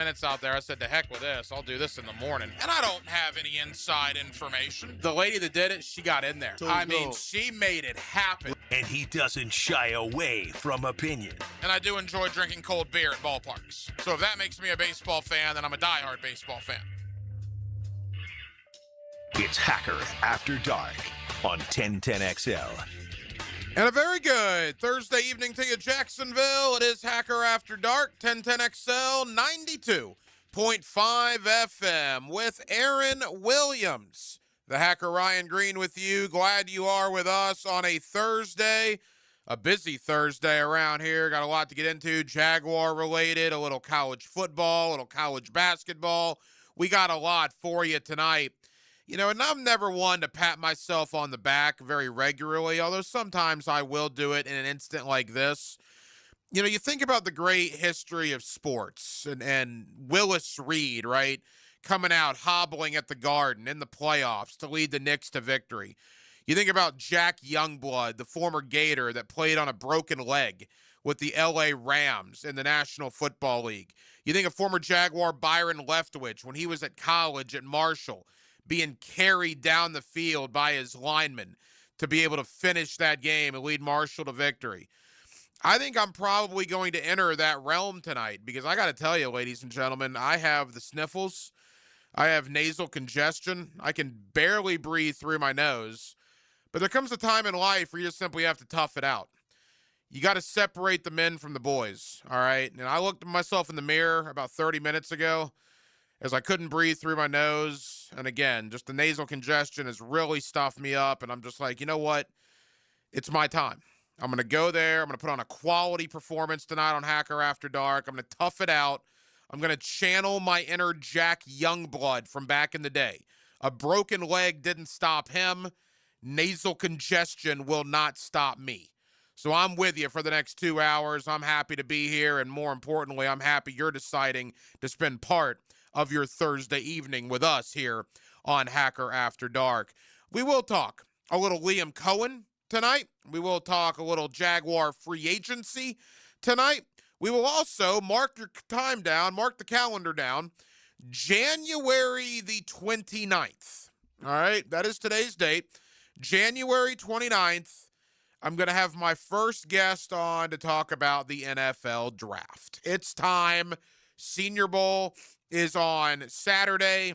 Minutes out there. I said, to heck with this. I'll do this in the morning. And I don't have any inside information. The lady that did it, she got in there. I mean, she made it happen. And he doesn't shy away from opinion. And I do enjoy drinking cold beer at ballparks. So if that makes me a baseball fan, then I'm a diehard baseball fan. It's Hacker After Dark on 1010XL. And a very good Thursday evening to you, Jacksonville. It is Hacker After Dark, 1010XL 92.5 FM with Aaron Williams. The Hacker Ryan Green with you. Glad you are with us on a Thursday. A busy Thursday around here. Got a lot to get into. Jaguar related, a little college football, a little college basketball. We got a lot for you tonight. You know, and I'm never one to pat myself on the back very regularly, although sometimes I will do it in an instant like this. You know, you think about the great history of sports and Willis Reed, right? Coming out, hobbling at the Garden in the playoffs to lead the Knicks to victory. You think about Jack Youngblood, the former Gator that played on a broken leg with the LA Rams in the National Football League. You think of former Jaguar Byron Leftwich when he was at college at Marshall, being carried down the field by his linemen to be able to finish that game and lead Marshall to victory. I think I'm probably going to enter that realm tonight because I got to tell you, ladies and gentlemen, I have the sniffles. I have nasal congestion. I can barely breathe through my nose. But there comes a time in life where you just simply have to tough it out. You got to separate the men from the boys, all right? And I looked at myself in the mirror about 30 minutes ago as I couldn't breathe through my nose. And again, just the nasal congestion has really stuffed me up. And I'm just like, you know what? It's my time. I'm going to go there. I'm going to put on a quality performance tonight on Hacker After Dark. I'm going to tough it out. I'm going to channel my inner Jack Youngblood from back in the day. A broken leg didn't stop him. Nasal congestion will not stop me. So I'm with you for the next 2 hours. I'm happy to be here. And more importantly, I'm happy you're deciding to spend part of your Thursday evening with us here on Hacker After Dark. We will talk a little Liam Cohen tonight. We will talk a little Jaguar free agency tonight. We will also mark your time down, mark the calendar down, January the 29th. All right, that is today's date. January 29th, I'm going to have my first guest on to talk about the NFL draft. It's time. Senior Bowl is on Saturday.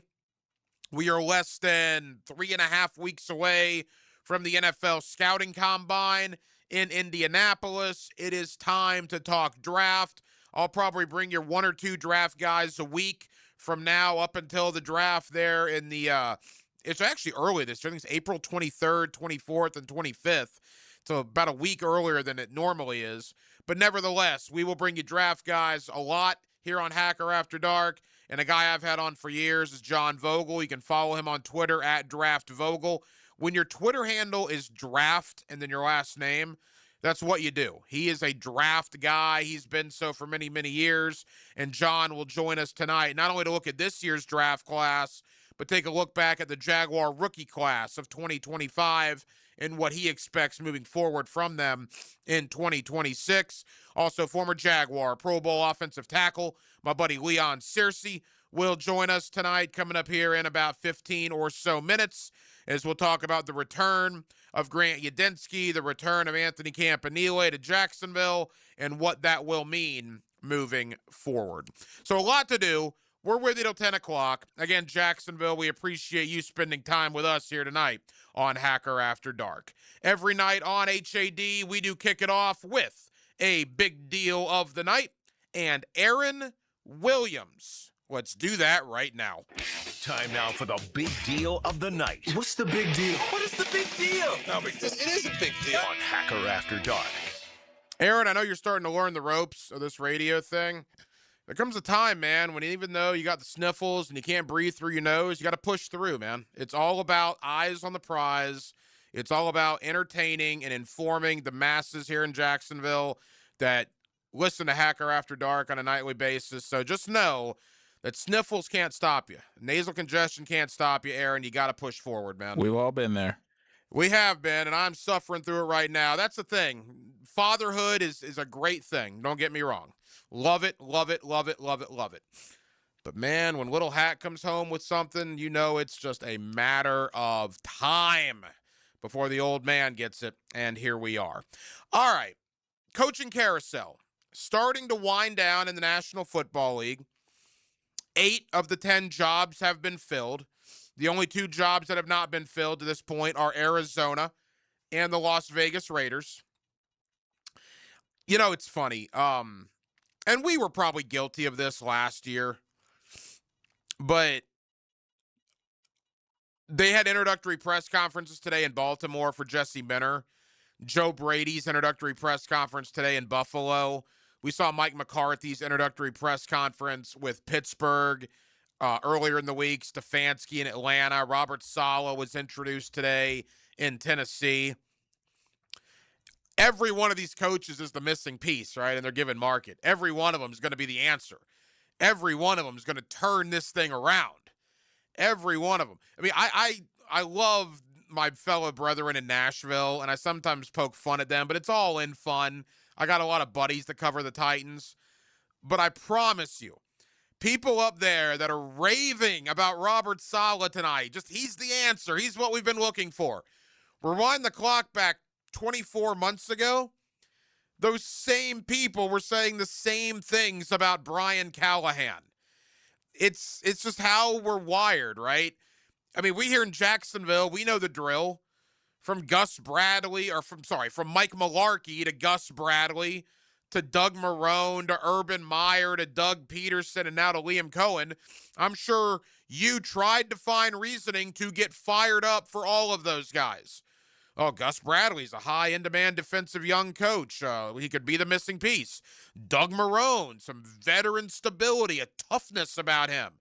We are less than 3.5 weeks away from the NFL Scouting Combine in Indianapolis. It is time to talk draft. I'll probably bring you 1 or 2 draft guys a week from now up until the draft there in the it's actually early this year. I think it's April 23rd, 24th, and 25th. So about a week earlier than it normally is. But nevertheless, we will bring you draft guys a lot here on Hacker After Dark. And a guy I've had on for years is John Vogel. You can follow him on Twitter at DraftVogel. When your Twitter handle is draft and then your last name, that's what you do. He is a draft guy. He's been so for many, many years. And John will join us tonight, not only to look at this year's draft class, but take a look back at the Jaguar rookie class of 2025 and what he expects moving forward from them in 2026. Also, former Jaguar, Pro Bowl offensive tackle, my buddy Leon Searcy will join us tonight, coming up here in about 15 or so minutes, as we'll talk about the return of Grant Yudinski, the return of Anthony Campanile to Jacksonville, and what that will mean moving forward. So a lot to do. We're with you till 10 o'clock. Again, Jacksonville, we appreciate you spending time with us here tonight on Hacker After Dark. Every night on HAD, we do kick it off with a big deal of the night and Aaron Williams. Let's do that right now. Time now for the big deal of the night. What's the big deal? What is the big deal? No, because it is a big deal. On Hacker After Dark. Aaron, I know you're starting to learn the ropes of this radio thing. There comes a time, man, when even though you got the sniffles and you can't breathe through your nose, you got to push through, man. It's all about eyes on the prize. It's all about entertaining and informing the masses here in Jacksonville that listen to Hacker After Dark on a nightly basis. So just know that sniffles can't stop you. Nasal congestion can't stop you, Aaron. You got to push forward, man. We've all been there. We have been, and I'm suffering through it right now. That's the thing. Fatherhood is a great thing. Don't get me wrong. Love it, love it, love it, love it, love it. But man, when Little Hat comes home with something, you know it's just a matter of time before the old man gets it. And here we are. All right. Coaching carousel starting to wind down in the National Football League. 8 of the 10 jobs have been filled. The only 2 jobs that have not been filled to this point are Arizona and the Las Vegas Raiders. You know, it's funny. And we were probably guilty of this last year, but they had introductory press conferences today in Baltimore for Jesse Minter. Joe Brady's introductory press conference today in Buffalo. We saw Mike McCarthy's introductory press conference with Pittsburgh earlier in the week. Stefanski in Atlanta. Robert Saleh was introduced today in Tennessee. Every one of these coaches is the missing piece, right, in their given market. Every one of them is going to be the answer. Every one of them is going to turn this thing around. Every one of them. I mean, I love my fellow brethren in Nashville, and I sometimes poke fun at them, but it's all in fun. I got a lot of buddies that cover the Titans. But I promise you, people up there that are raving about Robert Saleh tonight, just he's the answer. He's what we've been looking for. Rewind the clock back 24 months ago, those same people were saying the same things about Brian Callahan. It's just how we're wired, right? I mean, we here in Jacksonville, we know the drill. From Gus Bradley, from Mike Mularkey to Gus Bradley to Doug Marrone to Urban Meyer to Doug Peterson and now to Liam Cohen. I'm sure you tried to find reasoning to get fired up for all of those guys. Oh, Gus Bradley's a high in-demand defensive young coach. He could be the missing piece. Doug Marrone, some veteran stability, a toughness about him.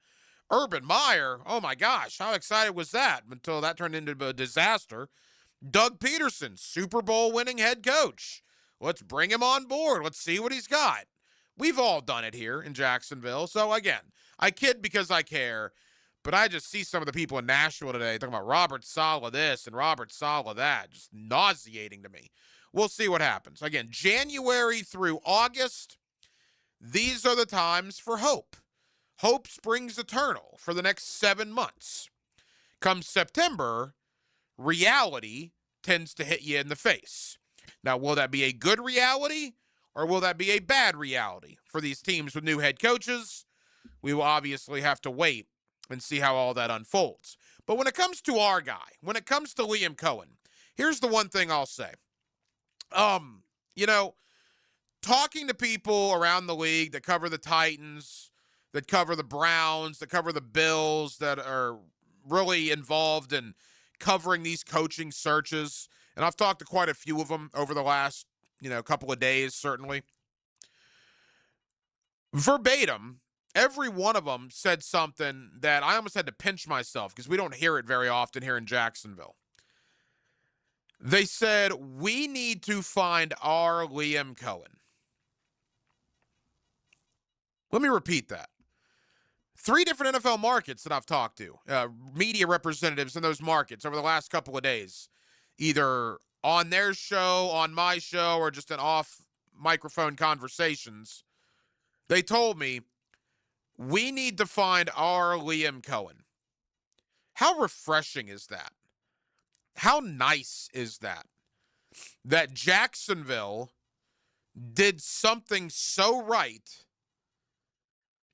Urban Meyer, oh my gosh, how excited was that until that turned into a disaster. Doug Peterson, Super Bowl winning head coach. Let's bring him on board. Let's see what he's got. We've all done it here in Jacksonville. So again, I kid because I care. But I just see some of the people in Nashville today talking about Robert Saleh this and Robert Saleh that. Just nauseating to me. We'll see what happens. Again, January through August, these are the times for hope. Hope springs eternal for the next 7 months. Come September, reality tends to hit you in the face. Now, will that be a good reality or will that be a bad reality for these teams with new head coaches? We will obviously have to wait and see how all that unfolds. But when it comes to our guy, when it comes to Liam Cohen, here's the one thing I'll say. You know, talking to people around the league that cover the Titans, that cover the Browns, that cover the Bills, that are really involved in covering these coaching searches, and I've talked to quite a few of them over the last, couple of days, certainly. Verbatim, every one of them said something that I almost had to pinch myself because we don't hear it very often here in Jacksonville. They said, we need to find our Liam Cohen. Let me repeat that. 3 different NFL markets that I've talked to, media representatives in those markets over the last couple of days, either on their show, on my show, or just in off-microphone conversations. They told me, we need to find our Liam Cohen. How refreshing is that? How nice is that? That Jacksonville did something so right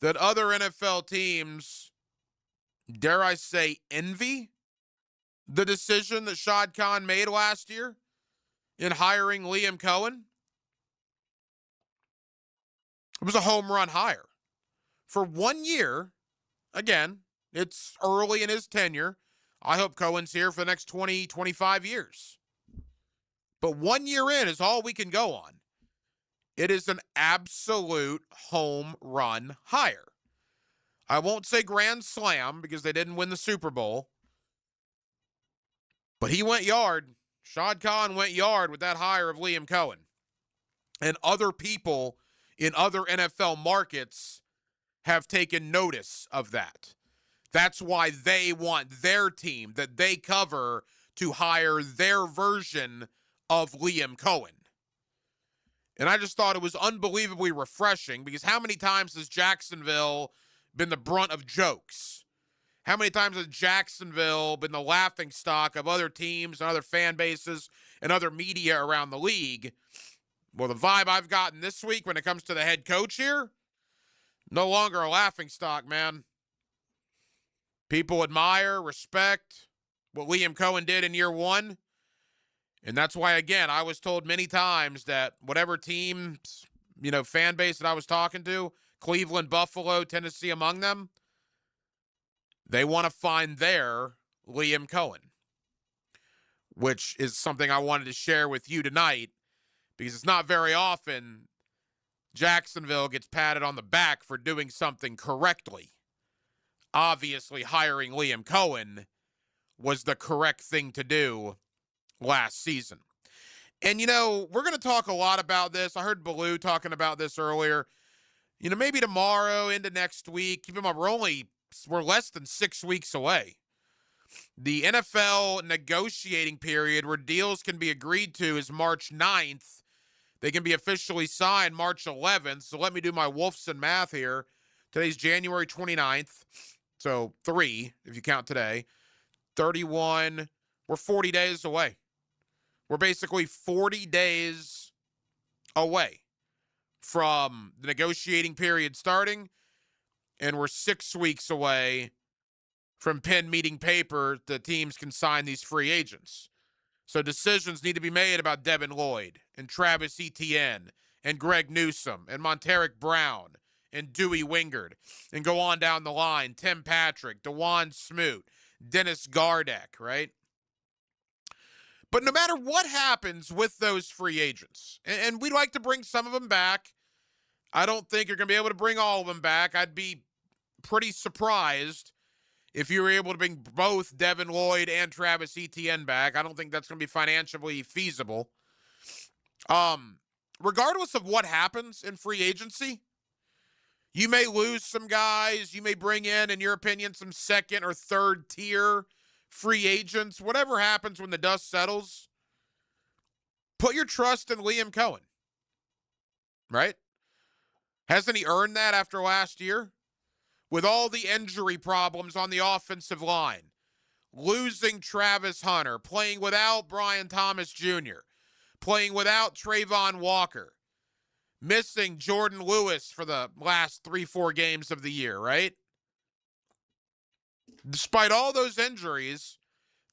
that other NFL teams, dare I say, envy the decision that Shad Khan made last year in hiring Liam Cohen. It was a home run hire. For 1 year, again, it's early in his tenure. I hope Cohen's here for the next 20, 25 years. But 1 year in is all we can go on. It is an absolute home run hire. I won't say grand slam because they didn't win the Super Bowl. But he went yard. Shad Khan went yard with that hire of Liam Cohen. And other people in other NFL markets have taken notice of that. That's why they want their team that they cover to hire their version of Liam Cohen. And I just thought it was unbelievably refreshing because how many times has Jacksonville been the brunt of jokes? How many times has Jacksonville been the laughing stock of other teams and other fan bases and other media around the league? Well, the vibe I've gotten this week when it comes to the head coach here, no longer a laughing stock, man. People admire, respect what Liam Cohen did in year one. And that's why, again, I was told many times that whatever teams, fan base that I was talking to, Cleveland, Buffalo, Tennessee among them, they want to find their Liam Cohen, which is something I wanted to share with you tonight because it's not very often Jacksonville gets patted on the back for doing something correctly. Obviously, hiring Liam Cohen was the correct thing to do last season. And, we're going to talk a lot about this. I heard Baloo talking about this earlier. Maybe tomorrow into next week. Keep in mind, we're less than 6 weeks away. The NFL negotiating period where deals can be agreed to is March 9th. They can be officially signed March 11th. So let me do my Wolfson math here. Today's January 29th. So 3, if you count today. 31. We're 40 days away. We're basically 40 days away from the negotiating period starting, and we're 6 weeks away from pen meeting paper. The teams can sign these free agents. So decisions need to be made about Devin Lloyd and Travis Etienne and Greg Newsome and Monteric Brown and Dewey Wingard and go on down the line. Tim Patrick, DeJuan Smoot, Dennis Gardeck, right? But no matter what happens with those free agents, and we'd like to bring some of them back. I don't think you're going to be able to bring all of them back. I'd be pretty surprised if you were able to bring both Devin Lloyd and Travis Etienne back. I don't think that's going to be financially feasible. Regardless of what happens in free agency, you may lose some guys. You may bring in your opinion, some second or third tier free agents. Whatever happens when the dust settles, put your trust in Liam Cohen, right? Hasn't he earned that after last year? With all the injury problems on the offensive line, losing Travis Hunter, playing without Brian Thomas Jr., playing without Trayvon Walker, missing Jordan Lewis for the last 3-4 games of the year, right? Despite all those injuries,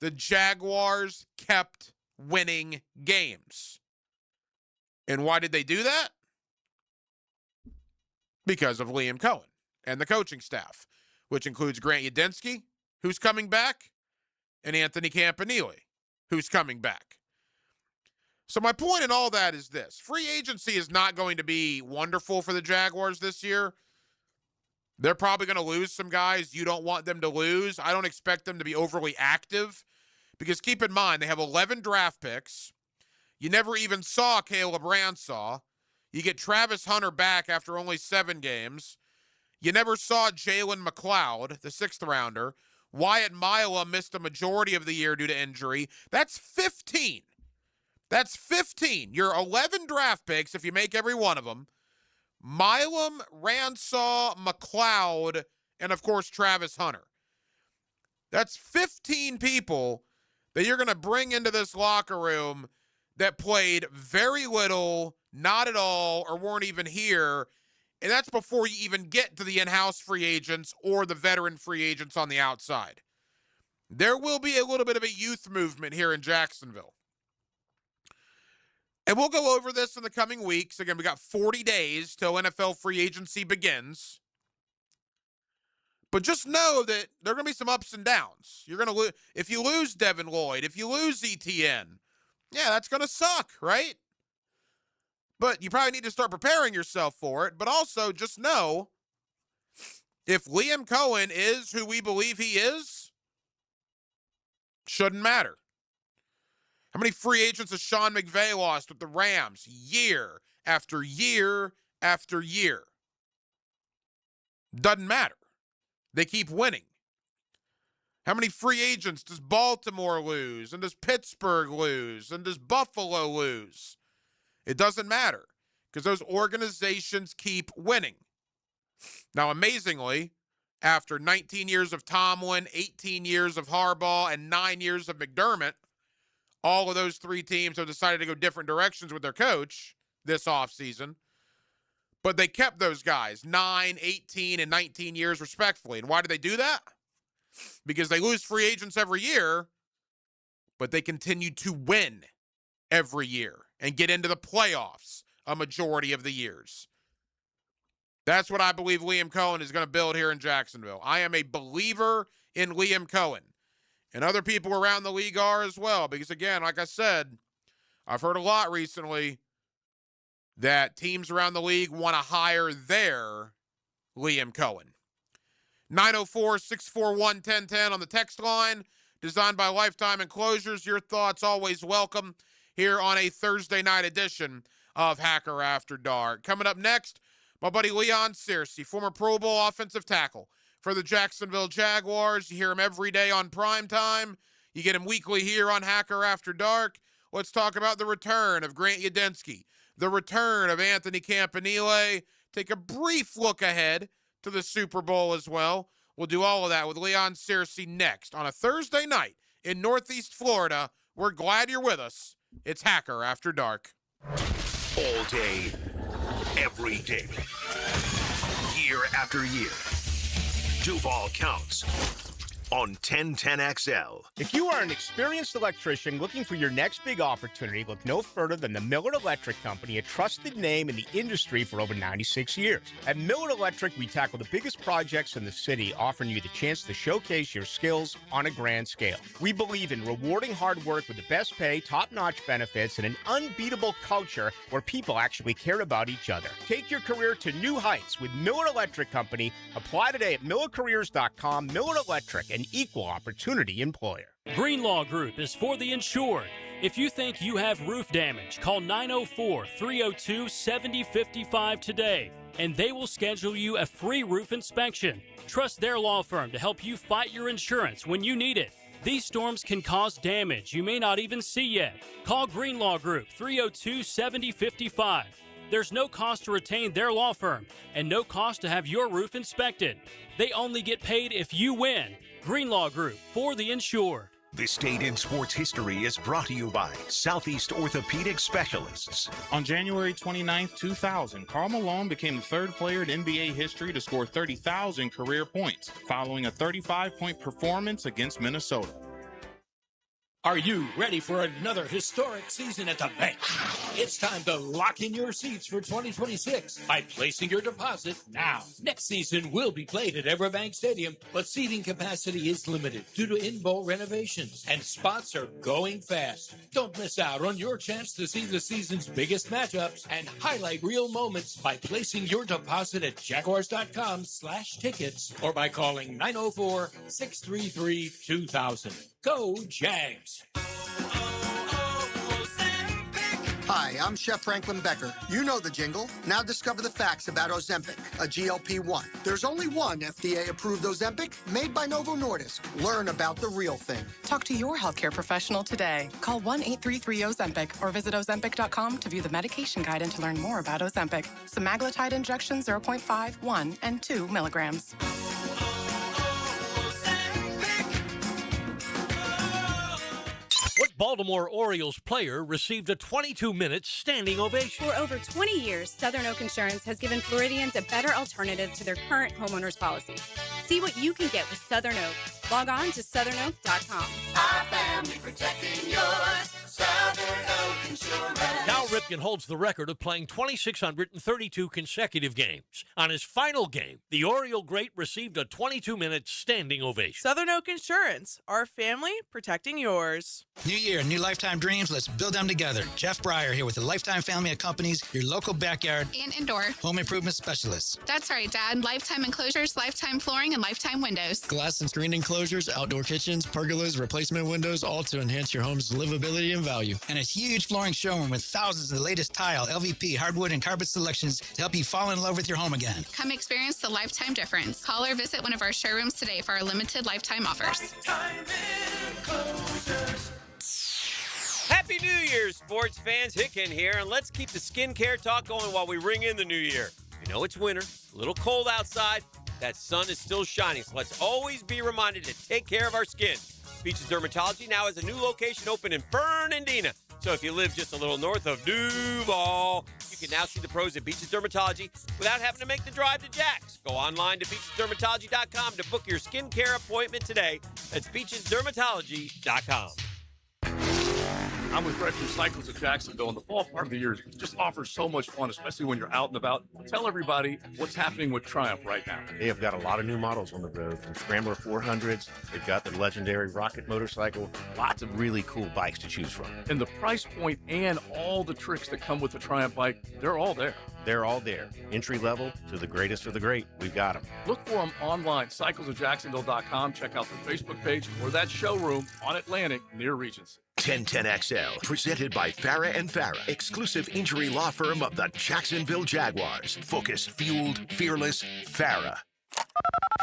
the Jaguars kept winning games. And why did they do that? Because of Liam Cohen and the coaching staff, which includes Grant Udinski, who's coming back, and Anthony Campanile, who's coming back. So my point in all that is this. Free agency is not going to be wonderful for the Jaguars this year. They're probably going to lose some guys you don't want them to lose. I don't expect them to be overly active because keep in mind, they have 11 draft picks. You never even saw Caleb Ransaw. You get Travis Hunter back after only 7 games. You never saw Jalen McLeod, the 6th rounder. Wyatt Mila missed a majority of the year due to injury. That's 15. That's 15. Your 11 draft picks, if you make every one of them, Milam, Ransaw, McLeod, and of course Travis Hunter. That's 15 people that you're going to bring into this locker room that played very little, not at all, or weren't even here. And that's before you even get to the in-house free agents or the veteran free agents on the outside. There will be a little bit of a youth movement here in Jacksonville. And we'll go over this in the coming weeks. Again, we got 40 days till NFL free agency begins. But just know that there are going to be some ups and downs. You're going to lose if you lose Devin Lloyd, if you lose ETN. Yeah, that's going to suck, right? But you probably need to start preparing yourself for it. But also just know if Liam Cohen is who we believe he is, shouldn't matter. How many free agents has Sean McVay lost with the Rams year after year after year? Doesn't matter. They keep winning. How many free agents does Baltimore lose? And does Pittsburgh lose? And does Buffalo lose? It doesn't matter because those organizations keep winning. Now, amazingly, after 19 years of Tomlin, 18 years of Harbaugh, and 9 years of McDermott. All of those three teams have decided to go different directions with their coach this offseason. But they kept those guys 9, 18, and 19 years respectfully. And why do they do that? Because they lose free agents every year, but they continue to win every year and get into the playoffs a majority of the years. That's what I believe Liam Cohen is going to build here in Jacksonville. I am a believer in Liam Cohen. And other people around the league are as well. Because, again, like I said, I've heard a lot recently that teams around the league want to hire their Liam Cohen. 904-641-1010 on the text line. Designed by Lifetime Enclosures. Your thoughts always welcome here on a Thursday night edition of Hacker After Dark. Coming up next, my buddy Leon Searcy, former Pro Bowl offensive tackle for the Jacksonville Jaguars. You hear him every day on Primetime. You get him weekly here on Hacker After Dark. Let's talk about the return of Grant Udinski, the return of Anthony Campanile. Take a brief look ahead to the Super Bowl as well. We'll do all of that with Leon Searcy next on a Thursday night in Northeast Florida. We're glad you're with us. It's Hacker After Dark. All day, every day, year after year. Duval counts on 1010XL. If you are an experienced electrician looking for your next big opportunity, look no further than the Miller Electric Company, a trusted name in the industry for over 96 years. At Miller Electric, we tackle the biggest projects in the city, offering you the chance to showcase your skills on a grand scale. We believe in rewarding hard work with the best pay, top-notch benefits, and an unbeatable culture where people actually care about each other. Take your career to new heights with Miller Electric Company. Apply today at millercareers.com. Miller Electric, an equal opportunity employer. Greenlaw Group is for the insured. If you think you have roof damage, call 904-302-7055 today, and they will schedule you a free roof inspection. Trust their law firm to help you fight your insurance when you need it. These storms can cause damage you may not even see yet. Call Greenlaw Group 302-7055. There's no cost to retain their law firm and no cost to have your roof inspected. They only get paid if you win. Greenlaw Group, for the insured. This date in sports history is brought to you by Southeast Orthopedic Specialists. On January 29, 2000, Karl Malone became the third player in NBA history to score 30,000 career points, following a 35-point performance against Minnesota. Are you ready for another historic season at the bank? It's time to lock in your seats for 2026 by placing your deposit now. Next season will be played at Everbank Stadium, but seating capacity is limited due to in-bowl renovations, and spots are going fast. Don't miss out on your chance to see the season's biggest matchups and highlight real moments by placing your deposit at Jaguars.com/tickets or by calling 904-633-2000. Go Jags! Hi, I'm Chef Franklin Becker. You know the jingle. Now discover the facts about Ozempic, a GLP-1. There's only one FDA-approved Ozempic made by Novo Nordisk. Learn about the real thing. Talk to your healthcare professional today. Call 1-833-OZEMPIC or visit Ozempic.com to view the medication guide and to learn more about Ozempic. Semaglutide injection 0.5, 1, and 2 milligrams. What Baltimore Orioles player received a 22-minute standing ovation? For over 20 years, Southern Oak Insurance has given Floridians a better alternative to their current homeowners policy. See what you can get with Southern Oak. Log on to southernoak.com. Our family protecting yours. Southern Oak Insurance. Cal Ripken holds the record of playing 2,632 consecutive games. On his final game, the Oriole great received a 22-minute standing ovation. Southern Oak Insurance, our family protecting yours. New year, new lifetime dreams. Let's build them together. Jeff Breyer here with the Lifetime family of companies, your local backyard and indoor home improvement specialists. That's right, Dad. Lifetime Enclosures, Lifetime Flooring, and Lifetime Windows. Glass and screen enclosures, outdoor kitchens, pergolas, replacement windows, all to enhance your home's livability and value. And a huge flooring showroom with thousands of the latest tile, LVP, hardwood, and carpet selections to help you fall in love with your home again. Come experience the Lifetime difference. Call or visit one of our showrooms today for our limited lifetime offers. Happy New Year, sports fans. Hicken here, and let's keep the skincare talk going while we ring in the new year. You know it's winter, a little cold outside. that sun is still shining, so let's always be reminded to take care of our skin. Beaches Dermatology now has a new location open in Fernandina. So if you live just a little north of Duval, you can now see the pros at Beaches Dermatology without having to make the drive to Jack's. Go online to beachesdermatology.com to book your skincare appointment today. That's beachesdermatology.com. I'm with Retro Cycles at Jacksonville, and the fall part of the year just offers so much fun, especially when you're out and about. Tell everybody what's happening with Triumph right now. They have got a lot of new models on the road, from Scrambler 400s. They've got the legendary Rocket motorcycle. Lots of really cool bikes to choose from. And the price point and all the tricks that come with the Triumph bike, they're all there. They're all there. Entry level to the greatest of the great. We've got them. Look for them online, cyclesofjacksonville.com. Check out their Facebook page or that showroom on Atlantic near Regency. 1010XL, presented by Farah and Farah, exclusive injury law firm of the Jacksonville Jaguars. Focused, fueled, fearless, Farah.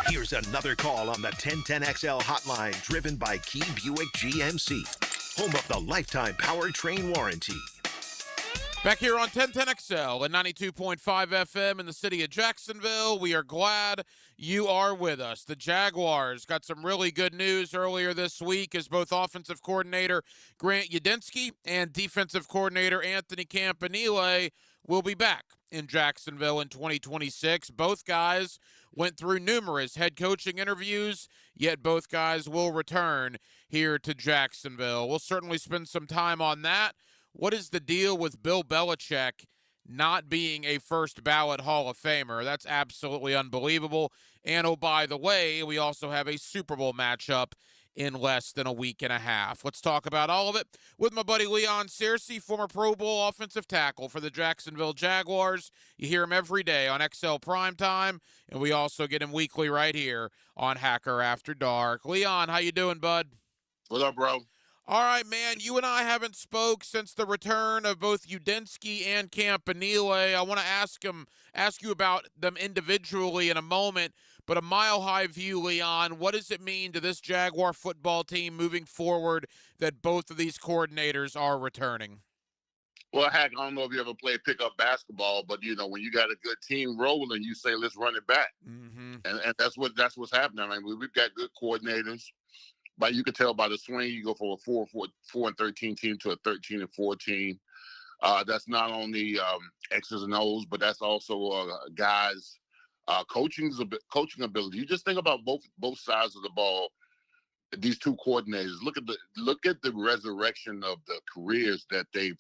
Here's another call on the 1010XL hotline, driven by Key Buick GMC, home of the lifetime powertrain warranty. Back here on 1010XL and 92.5 FM in the city of Jacksonville. We are glad you are with us. The Jaguars got some really good news earlier this week as both offensive coordinator Grant Udinski and defensive coordinator Anthony Campanile will be back in Jacksonville in 2026. Both guys went through numerous head coaching interviews, yet both guys will return here to Jacksonville. We'll certainly spend some time on that. What is the deal with Bill Belichick not being a first ballot Hall of Famer? That's absolutely unbelievable. And oh, by the way, we also have a Super Bowl matchup in less than a week and a half. Let's talk about all of it with my buddy Leon Searcy, former Pro Bowl offensive tackle for the Jacksonville Jaguars. You hear him every day on XL Primetime, and we also get him weekly right here on Hacker After Dark. Leon, how you doing, bud? What up, bro? All right, man, you and I haven't spoke since the return of both Udinski and Campanile. I want to ask you about them individually in a moment, but a mile-high view, Leon, what does it mean to this Jaguar football team moving forward that both of these coordinators are returning? Well, heck, I don't know if you ever played pickup basketball, but, you know, when you got a good team rolling, you say, let's run it back. Mm-hmm. And that's what's happening. I mean, we've got good coordinators. But you can tell by the swing, you go from a 4-13 team to a 13-14. That's not only X's and O's, but that's also guys' coaching ability. You just think about both sides of the ball. These two coordinators. Look at the resurrection of the careers that they've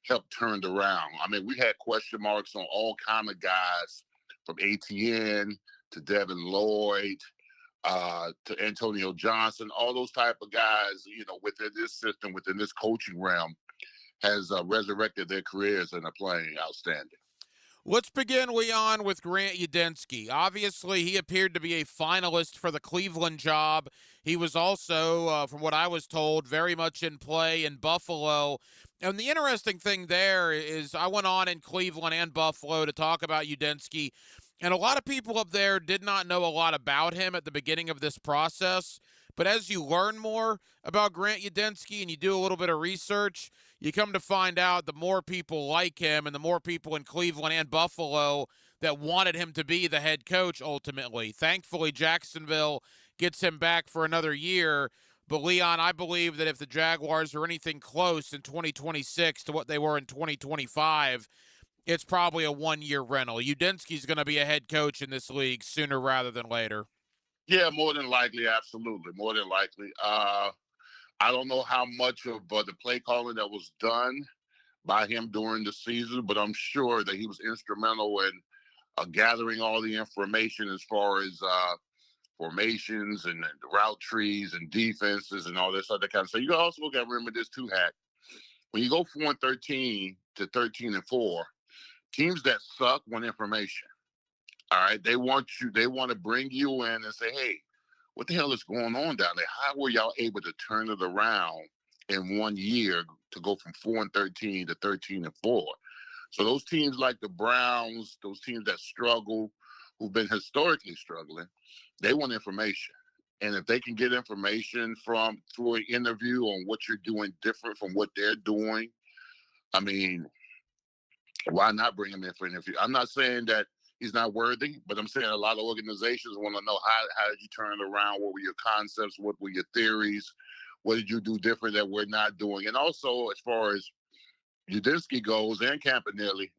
helped turned around. I mean, we had question marks on all kind of guys, from ATN to Devin Lloyd. To Antonio Johnson, all those type of guys, you know, within this system, within this coaching realm, has resurrected their careers and are playing outstanding. Let's begin, Leon, with Grant Udinski. Obviously, he appeared to be a finalist for the Cleveland job. He was also, from what I was told, very much in play in Buffalo. And the interesting thing there is I went on in Cleveland and Buffalo to talk about Udinski. And a lot of people up there did not know a lot about him at the beginning of this process. But as you learn more about Grant Udinski and you do a little bit of research, you come to find out the more people like him and the more people in Cleveland and Buffalo that wanted him to be the head coach ultimately. Thankfully, Jacksonville gets him back for another year. But, Leon, I believe that if the Jaguars are anything close in 2026 to what they were in 2025, it's probably a one-year rental. Udinski's going to be a head coach in this league sooner rather than later. Yeah, more than likely, absolutely, more than likely. I don't know how much of the play calling that was done by him during the season, but I'm sure that he was instrumental in gathering all the information as far as formations and route trees and defenses and all this other kind of stuff. You also got to remember this too, Hack. When you go 4-13 to 13-4, teams that suck want information. All right, they want to bring you in and say, hey, what the hell is going on down there? How were y'all able to turn it around in 1 year to go from 4-13 to 13-4? So those teams like the Browns, those teams that struggle, who've been historically struggling, they want information. And if they can get information through an interview on what you're doing different from what they're doing, I mean, why not bring them in for an interview? I'm not saying that he's not worthy. But I'm saying a lot of organizations want to know how did you turn it around? What were your concepts? What were your theories? What did you do different that we're not doing? And also, as far as Udinski goes and Campanelli,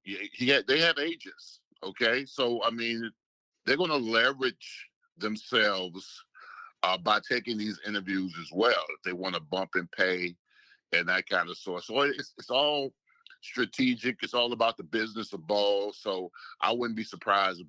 they have agents. Okay, so I mean, they're going to leverage themselves by taking these interviews as well if they want to bump and pay and that kind of sort. So it's all strategic. It's all about the business of ball. So I wouldn't be surprised if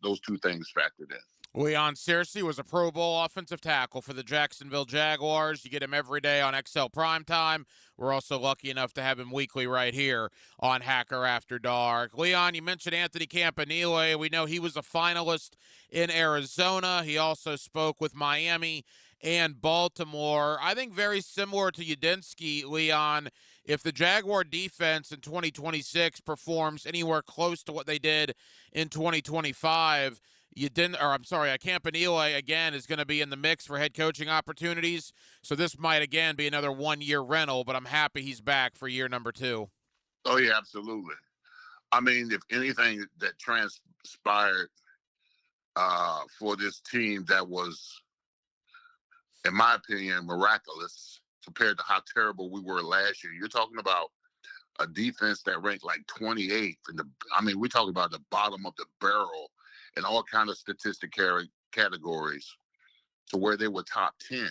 those two things factored in. Leon Searcy was a Pro Bowl offensive tackle for the Jacksonville Jaguars. You get him every day on XL Primetime. We're also lucky enough to have him weekly right here on Hacker After Dark. Leon, you mentioned Anthony Campanile. We know he was a finalist in Arizona. He also spoke with Miami and Baltimore. I think very similar to Udinski, Leon, if the Jaguar defense in 2026 performs anywhere close to what they did in 2025, Campanile, again, is going to be in the mix for head coaching opportunities. So this might, again, be another one-year rental, but I'm happy he's back for year number 2. Oh, yeah, absolutely. I mean, if anything that transpired for this team that was, in my opinion, miraculous compared to how terrible we were last year. You're talking about a defense that ranked like 28th. We're talking about the bottom of the barrel in all kind of statistic categories to where they were top 10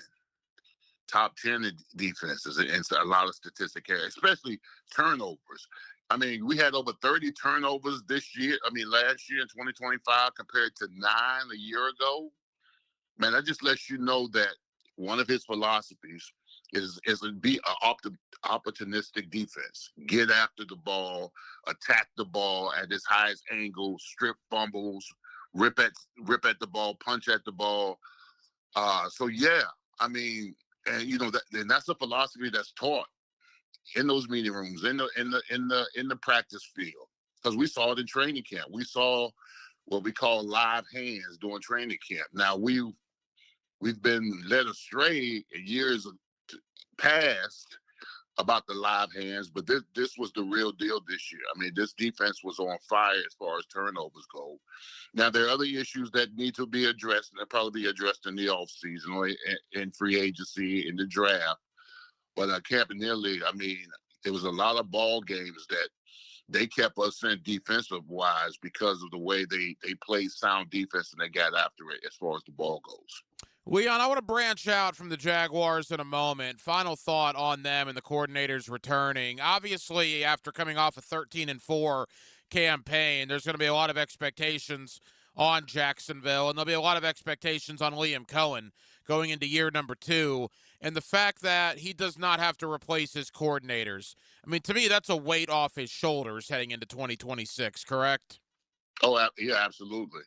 in defenses and a lot of statistic areas, especially turnovers. I mean, we had over 30 turnovers last year in 2025 compared to 9 a year ago. Man, that just lets you know that one of his philosophies is to be an opportunistic defense. Get after the ball, attack the ball at its highest angle, strip fumbles, rip at the ball, punch at the ball. And that's a philosophy that's taught in those meeting rooms, in the practice field, because we saw it in training camp. We saw what we call live hands during training camp. Now we've been led astray in years past about the live hands, but this was the real deal this year. I mean, this defense was on fire as far as turnovers go. Now, there are other issues that need to be addressed, and they'll probably be addressed in the offseason or in free agency, in the draft. But Campanile, I mean, there was a lot of ball games that they kept us in defensive-wise because of the way they played sound defense and they got after it as far as the ball goes. Leon, I want to branch out from the Jaguars in a moment. Final thought on them and the coordinators returning. Obviously, after coming off a 13-4 campaign, there's going to be a lot of expectations on Jacksonville, and there'll be a lot of expectations on Liam Cohen going into year number 2. And the fact that he does not have to replace his coordinators, I mean, to me, that's a weight off his shoulders heading into 2026, correct? Oh, yeah, absolutely.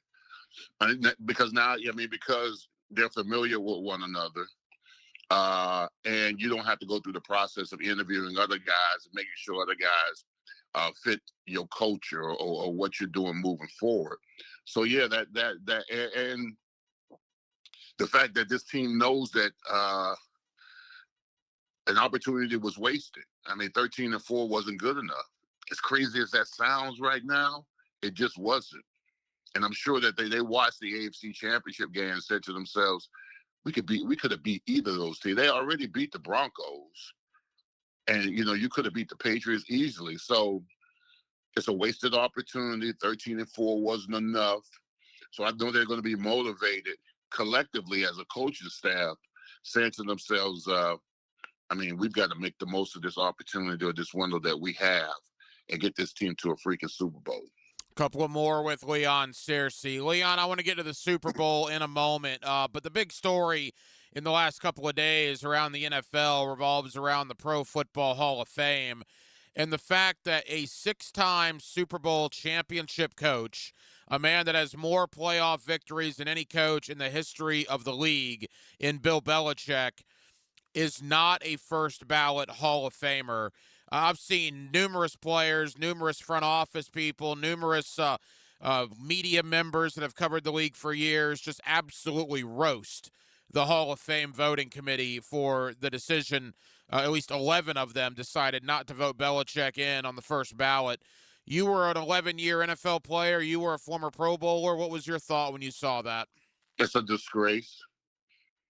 Because they're familiar with one another, and you don't have to go through the process of interviewing other guys and making sure other guys fit your culture or what you're doing moving forward. So yeah, that and the fact that this team knows that an opportunity was wasted. I mean, 13-4 wasn't good enough. As crazy as that sounds right now, it just wasn't. And I'm sure that they watched the AFC Championship game and said to themselves, we could have beat either of those teams. They already beat the Broncos. And, you could have beat the Patriots easily. So it's a wasted opportunity. 13-4 wasn't enough. So I know they're going to be motivated collectively as a coaching staff, saying to themselves, we've got to make the most of this opportunity or this window that we have and get this team to a freaking Super Bowl. Couple of more with Leon Searcy. Leon, I want to get to the Super Bowl in a moment, but the big story in the last couple of days around the NFL revolves around the Pro Football Hall of Fame and the fact that a 6-time Super Bowl championship coach, a man that has more playoff victories than any coach in the history of the league in Bill Belichick, is not a first ballot Hall of Famer. I've seen numerous players, numerous front office people, numerous media members that have covered the league for years just absolutely roast the Hall of Fame voting committee for the decision. At least 11 of them decided not to vote Belichick in on the first ballot You were an 11-year NFL player. You were a former Pro Bowler. What was your thought when you saw that? It's a disgrace.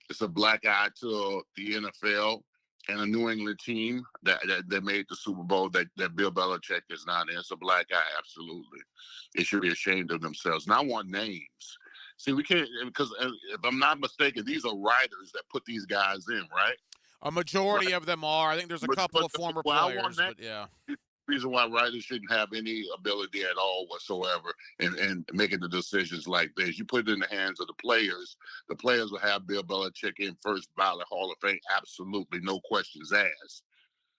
It's a black eye to the NFL and a New England team that made the Super Bowl that Bill Belichick is not in. It's a black eye, absolutely. They should be ashamed of themselves. And I want names. See, we can't, because if I'm not mistaken, these are writers that put these guys in, right? A majority of them are. I think there's a couple of former players, but yeah. Reason why writers shouldn't have any ability at all whatsoever in making the decisions like this. You put it in the hands of the players will have Bill Belichick in first ballot Hall of Fame, absolutely, no questions asked.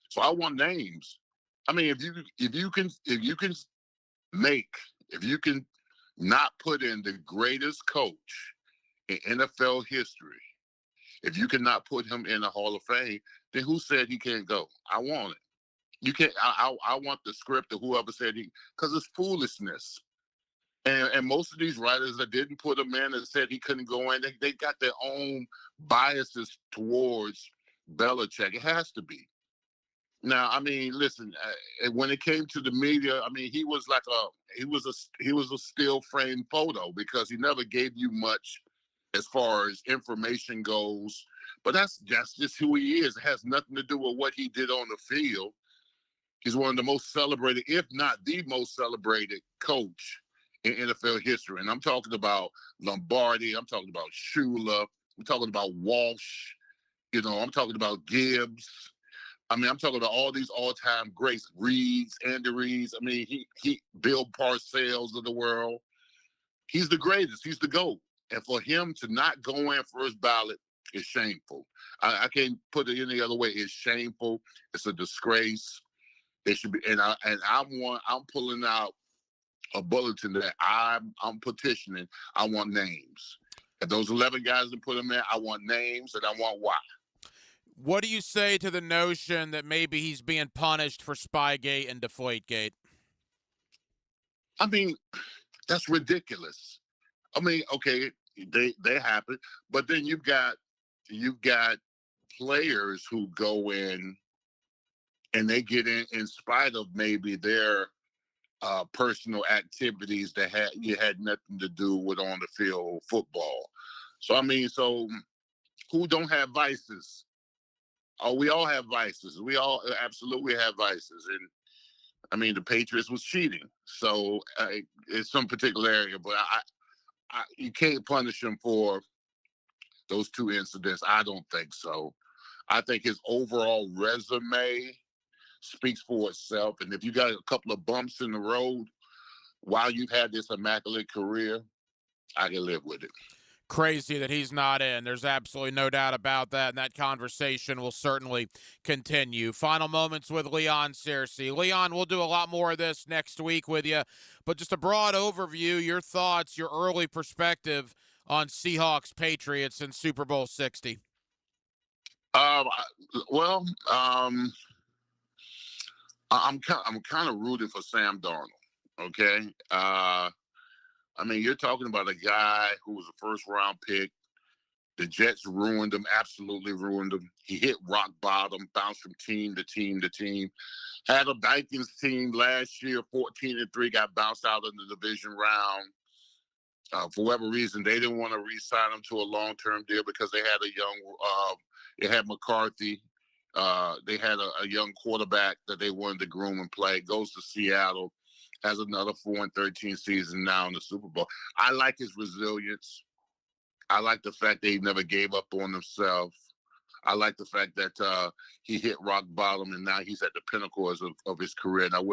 So I want names. I mean, if you can not put in the greatest coach in NFL history, if you cannot put him in the Hall of Fame, then who said he can't go? I want it. You can't. I want the script of whoever said because it's foolishness. And most of these writers that didn't put him in and said he couldn't go in, they got their own biases towards Belichick. It has to be. Now, I mean, listen. When it came to the media, I mean, he was a still frame photo because he never gave you much as far as information goes. But that's just who he is. It has nothing to do with what he did on the field. He's one of the most celebrated, if not the most celebrated coach in NFL history. And I'm talking about Lombardi. I'm talking about Shula. I'm talking about Walsh. I'm talking about Gibbs. I mean, I'm talking about all these all-time greats, Andy Reeds. I mean, he Bill Parcells of the world. He's the greatest. He's the GOAT. And for him to not go in first ballot is shameful. I can't put it any other way. It's shameful. It's a disgrace. They should be, and I'm pulling out a bulletin that I'm petitioning. I want names. If those 11 guys that put them in, I want names and I want why. What do you say to the notion that maybe he's being punished for Spygate and Deflategate? I mean, that's ridiculous. I mean, okay, they happen, but then you've got players who go in and they get in spite of maybe their personal activities that had nothing to do with on the field football. So I mean, who don't have vices? Oh, we all have vices. We all absolutely have vices, and I mean the Patriots was cheating, so it's some particular area, but you can't punish him for those two incidents. I don't think so. I think his overall resume speaks for itself. And if you got a couple of bumps in the road while you've had this immaculate career, I can live with it. Crazy that he's not in. There's absolutely no doubt about that, and that conversation will certainly continue. Final moments with Leon Searcy. Leon, we'll do a lot more of this next week with you, but just a broad overview, your thoughts, your early perspective on Seahawks Patriots in Super Bowl 60. I'm kind of rooting for Sam Darnold. Okay. I mean, you're talking about a guy who was a first-round pick. The Jets ruined him, absolutely ruined him. He hit rock bottom, bounced from team to team to team. Had a Vikings team last year, 14-3, got bounced out in the division round. For whatever reason, they didn't want to re-sign him to a long-term deal because they had they had McCarthy. They had a young quarterback that they wanted to groom and play. Goes to Seattle. Has another 4-13 season now in the Super Bowl. I like his resilience. I like the fact that he never gave up on himself. I like the fact that he hit rock bottom and now he's at the pinnacle of his career. And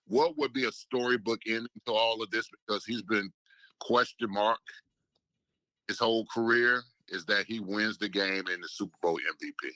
what would be a storybook ending to all of this, because he's been question mark his whole career, is that he wins the game in the Super Bowl MVP.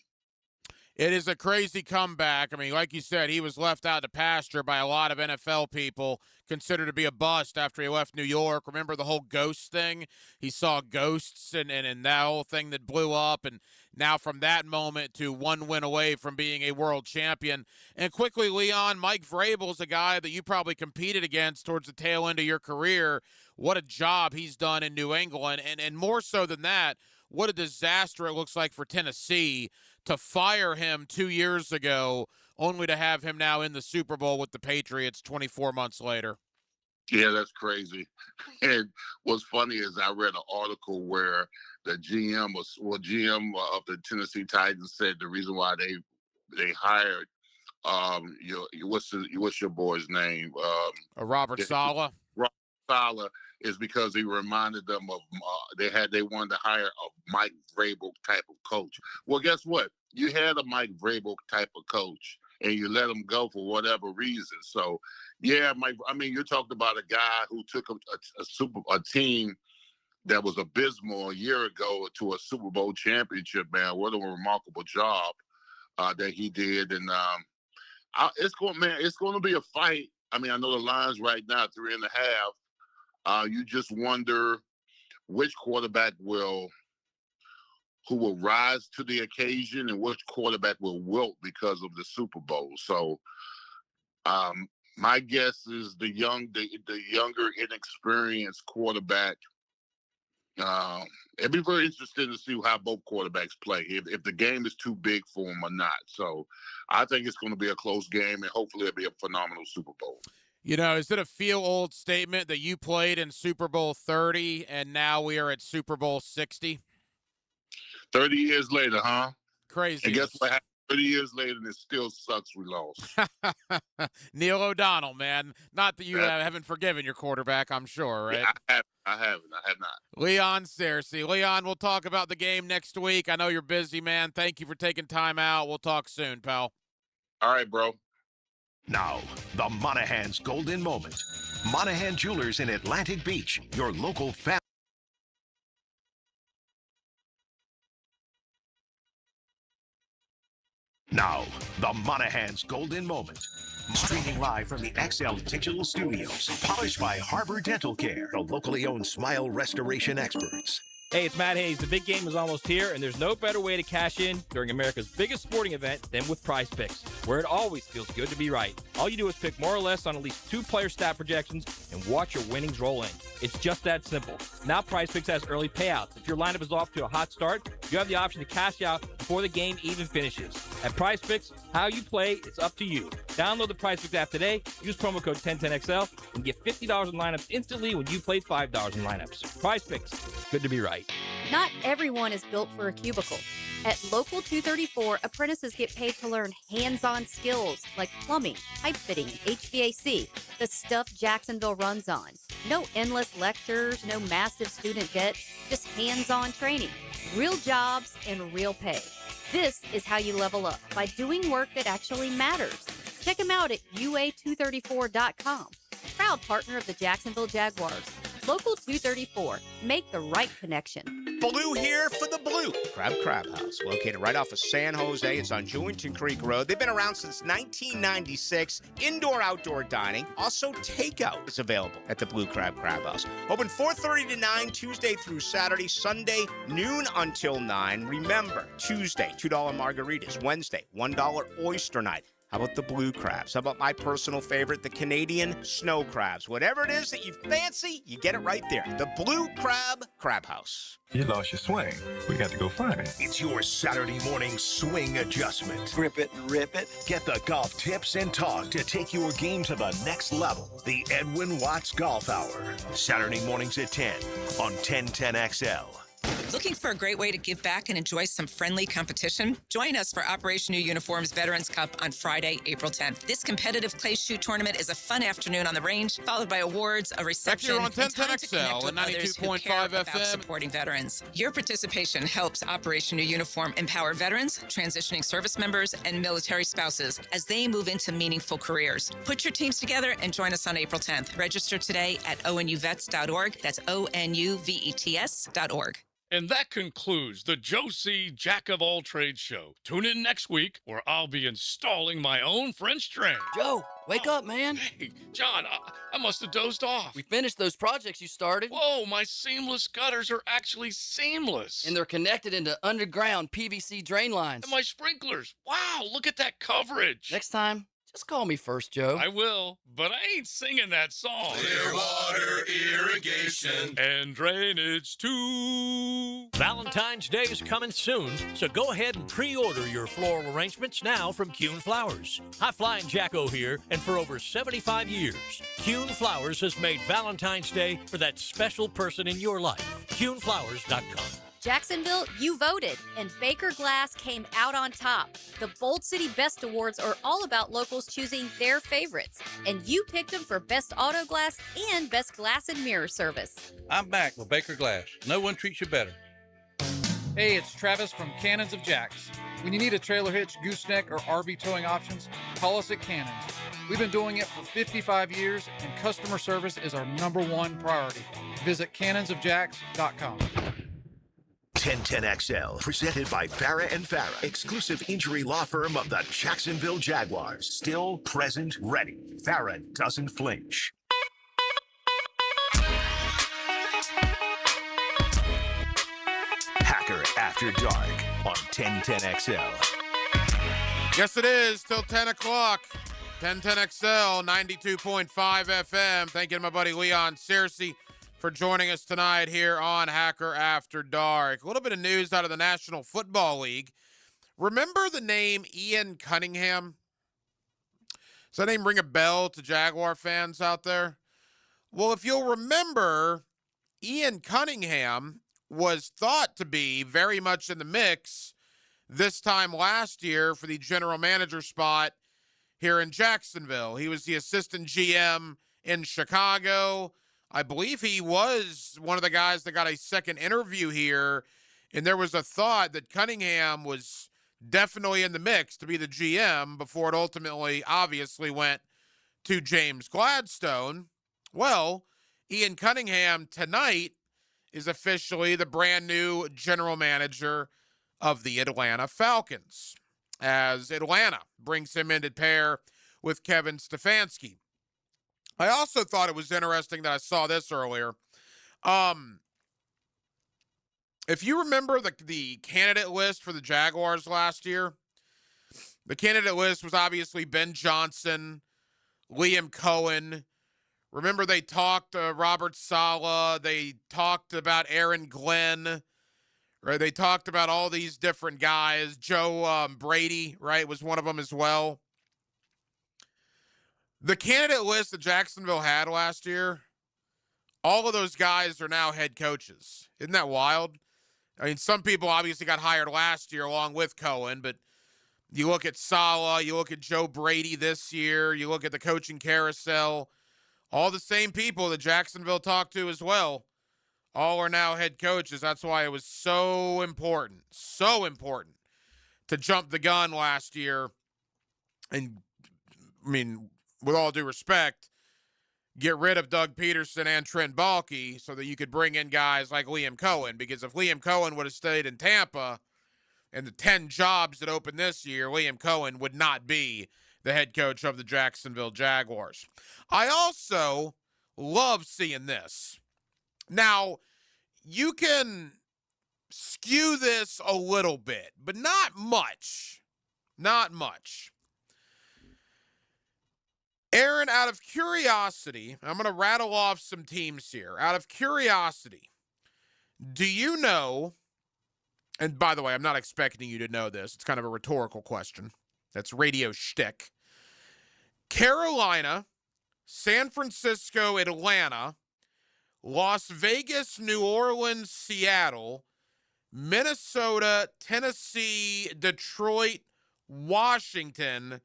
It is a crazy comeback. I mean, like you said, he was left out to pasture by a lot of NFL people, considered to be a bust after he left New York. Remember the whole ghost thing? He saw ghosts and that whole thing that blew up. And now from that moment to one win away from being a world champion. And quickly, Leon, Mike Vrabel's a guy that you probably competed against towards the tail end of your career. What a job he's done in New England. And more so than that, what a disaster it looks like for Tennessee to fire him 2 years ago only to have him now in the Super Bowl with the Patriots 24 months later. Yeah, that's crazy. And what's funny is I read an article where the GM of the Tennessee Titans said the reason why they hired what's your boy's name? Robert Saleh. Robert Saleh is because he reminded them of they wanted to hire a Mike Vrabel type of coach. Well, guess what? You had a Mike Vrabel type of coach, and you let him go for whatever reason. So, yeah, you're talking about a guy who took a team that was abysmal a year ago to a Super Bowl championship, man. What a remarkable job that he did. And it's going to be a fight. I mean, I know the line's right now 3.5. You just wonder which quarterback who will rise to the occasion and which quarterback will wilt because of the Super Bowl. So my guess is the younger, inexperienced quarterback. It'd be very interesting to see how both quarterbacks play, if the game is too big for them or not. So I think it's going to be a close game, and hopefully it'll be a phenomenal Super Bowl. Is it a feel-old statement that you played in Super Bowl 30 and now we are at Super Bowl 60? 30 years later, huh? Crazy. And guess what happened 30 years later, and it still sucks we lost. Neil O'Donnell, man. Not that you haven't forgiven your quarterback, I'm sure, right? Yeah, I have not. Leon Searcy. Leon, we'll talk about the game next week. I know you're busy, man. Thank you for taking time out. We'll talk soon, pal. All right, bro. Now, the Monahan's Golden Moment. Monahan Jewelers in Atlantic Beach, your local family. Now, the Monahan's Golden Moment. Streaming live from the XL Digital Studios. Polished by Harbor Dental Care, the locally owned smile restoration experts. Hey, it's Matt Hayes. The big game is almost here, and there's no better way to cash in during America's biggest sporting event than with Prize Picks, where it always feels good to be right. All you do is pick more or less on at least 2 player stat projections and watch your winnings roll in. It's just that simple. Now Prize Picks has early payouts. If your lineup is off to a hot start, you have the option to cash out before the game even finishes. At Prize Picks, how you play, it's up to you. Download the Prize Picks app today, use promo code 1010XL, and get $50 in lineups instantly when you play $5 in lineups. Prize Picks, good to be right. Not everyone is built for a cubicle. At Local 234, apprentices get paid to learn hands-on skills like plumbing, pipe fitting, HVAC, the stuff Jacksonville runs on. No endless lectures, no massive student debt, just hands-on training, real jobs, and real pay. This is how you level up, by doing work that actually matters. Check them out at UA234.com. Proud partner of the Jacksonville Jaguars. Local 234. Make the right connection. Blue here for the Blue Crab House, located right off of San Jose. It's on Jewington Creek Road. They've been around since 1996. Indoor-outdoor dining. Also, takeout is available at the Blue Crab House. Open 4:30 to 9, Tuesday through Saturday. Sunday, noon until 9. Remember, Tuesday, $2 margaritas. Wednesday, $1 oyster night. How about the blue crabs? How about my personal favorite, the Canadian snow crabs? Whatever it is that you fancy, you get it right there. The Blue Crab House. You lost your swing. We got to go find it. It's your Saturday morning swing adjustment. Grip it and rip it. Get the golf tips and talk to take your game to the next level. The Edwin Watts Golf Hour. Saturday mornings at 10 on 1010XL. Looking for a great way to give back and enjoy some friendly competition? Join us for Operation New Uniforms Veterans Cup on Friday, April 10th. This competitive clay shoot tournament is a fun afternoon on the range, followed by awards, a reception, You're on and time to 1010XL connect with and others who 92.5 care about FM. supporting veterans. Your participation helps Operation New Uniform empower veterans, transitioning service members, and military spouses as they move into meaningful careers. Put your teams together and join us on April 10th. Register today at onuvets.org. That's onuvets.org. And that concludes the Joe C. Jack of All Trades show. Tune in next week where I'll be installing my own French drain. Joe, wake up, man. Hey, John, I must have dozed off. We finished those projects you started. Whoa, my seamless gutters are actually seamless. And they're connected into underground PVC drain lines. And my sprinklers. Wow, look at that coverage. Next time, Just call me first, Joe. I will, but I ain't singing that song. Clearwater Irrigation And drainage too. Valentine's Day is coming soon, so go ahead and pre-order your floral arrangements now from Kuhn Flowers. High Flying Jacko here, and for over 75 years, Kuhn Flowers has made Valentine's Day for that special person in your life. KuhnFlowers.com. Jacksonville, you voted, and Baker Glass came out on top. The Bold City Best Awards are all about locals choosing their favorites, and you picked them for Best Auto Glass and Best Glass and Mirror Service. I'm back with Baker Glass. No one treats you better. Hey, it's Travis from Cannons of Jacks. When you need a trailer hitch, gooseneck, or RV towing options, call us at Cannons. We've been doing it for 55 years, and customer service is our #1 priority. Visit cannonsofjacks.com. 1010XL, presented by Farah and Farah, exclusive injury law firm of the Jacksonville Jaguars. Still present, ready. Farah doesn't flinch. Hacker After Dark on 1010XL. Yes, it is. Till 10 o'clock. 1010XL, 92.5 FM. Thank you to my buddy Leon Searcy for joining us tonight here on Hacker After Dark. A little bit of news out of the National Football League. Remember the name Ian Cunningham? Does that name ring a bell to Jaguar fans out there? Well, if you'll remember, Ian Cunningham was thought to be very much in the mix this time last year for the general manager spot here in Jacksonville. He was the assistant GM in Chicago. I believe he was one of the guys that got a second interview here, and there was a thought that Cunningham was definitely in the mix to be the GM before it ultimately obviously went to James Gladstone. Well, Ian Cunningham tonight is officially the brand new general manager of the Atlanta Falcons, as Atlanta brings him in to pair with Kevin Stefanski. I also thought it was interesting that I saw this earlier. If you remember the candidate list for the Jaguars last year, the candidate list was obviously Ben Johnson, Liam Cohen. Remember they talked Robert Saleh. They talked about Aaron Glenn. Right? They talked about all these different guys. Joe Brady, right, was one of them as well. The candidate list that Jacksonville had last year, all of those guys are now head coaches. Isn't that wild? I mean, some people obviously got hired last year along with Cohen, but you look at Saleh, you look at Joe Brady this year, you look at the coaching carousel, all the same people that Jacksonville talked to as well, all are now head coaches. That's why it was so important to jump the gun last year. And, I mean, with all due respect, get rid of Doug Peterson and Trent Baalke so that you could bring in guys like Liam Cohen. Because if Liam Cohen would have stayed in Tampa and the 10 jobs that opened this year, Liam Cohen would not be the head coach of the Jacksonville Jaguars. I also love seeing this. Now, you can skew this a little bit, but not much. Not much. Aaron, out of curiosity, I'm going to rattle off some teams here. Out of curiosity, do you know, and by the way, I'm not expecting you to know this. It's kind of a rhetorical question. That's radio shtick. Carolina, San Francisco, Atlanta, Las Vegas, New Orleans, Seattle, Minnesota, Tennessee, Detroit, Washington,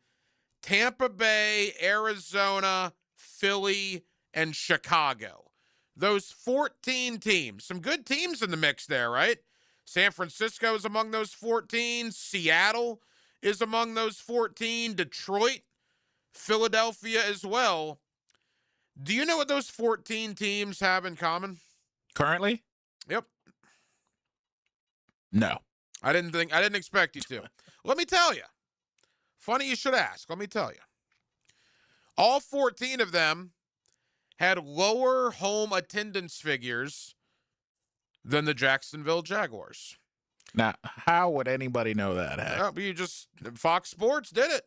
Tampa Bay, Arizona, Philly, and Chicago. Those 14 teams. Some good teams in the mix there, right? San Francisco is among those 14. Seattle is among those 14. Detroit, Philadelphia as well. Do you know what those 14 teams have in common? Currently? Yep. No. I didn't expect you to. Let me tell you. Funny you should ask. Let me tell you. All 14 of them had lower home attendance figures than the Jacksonville Jaguars. Now, how would anybody know that? You Fox Sports did it.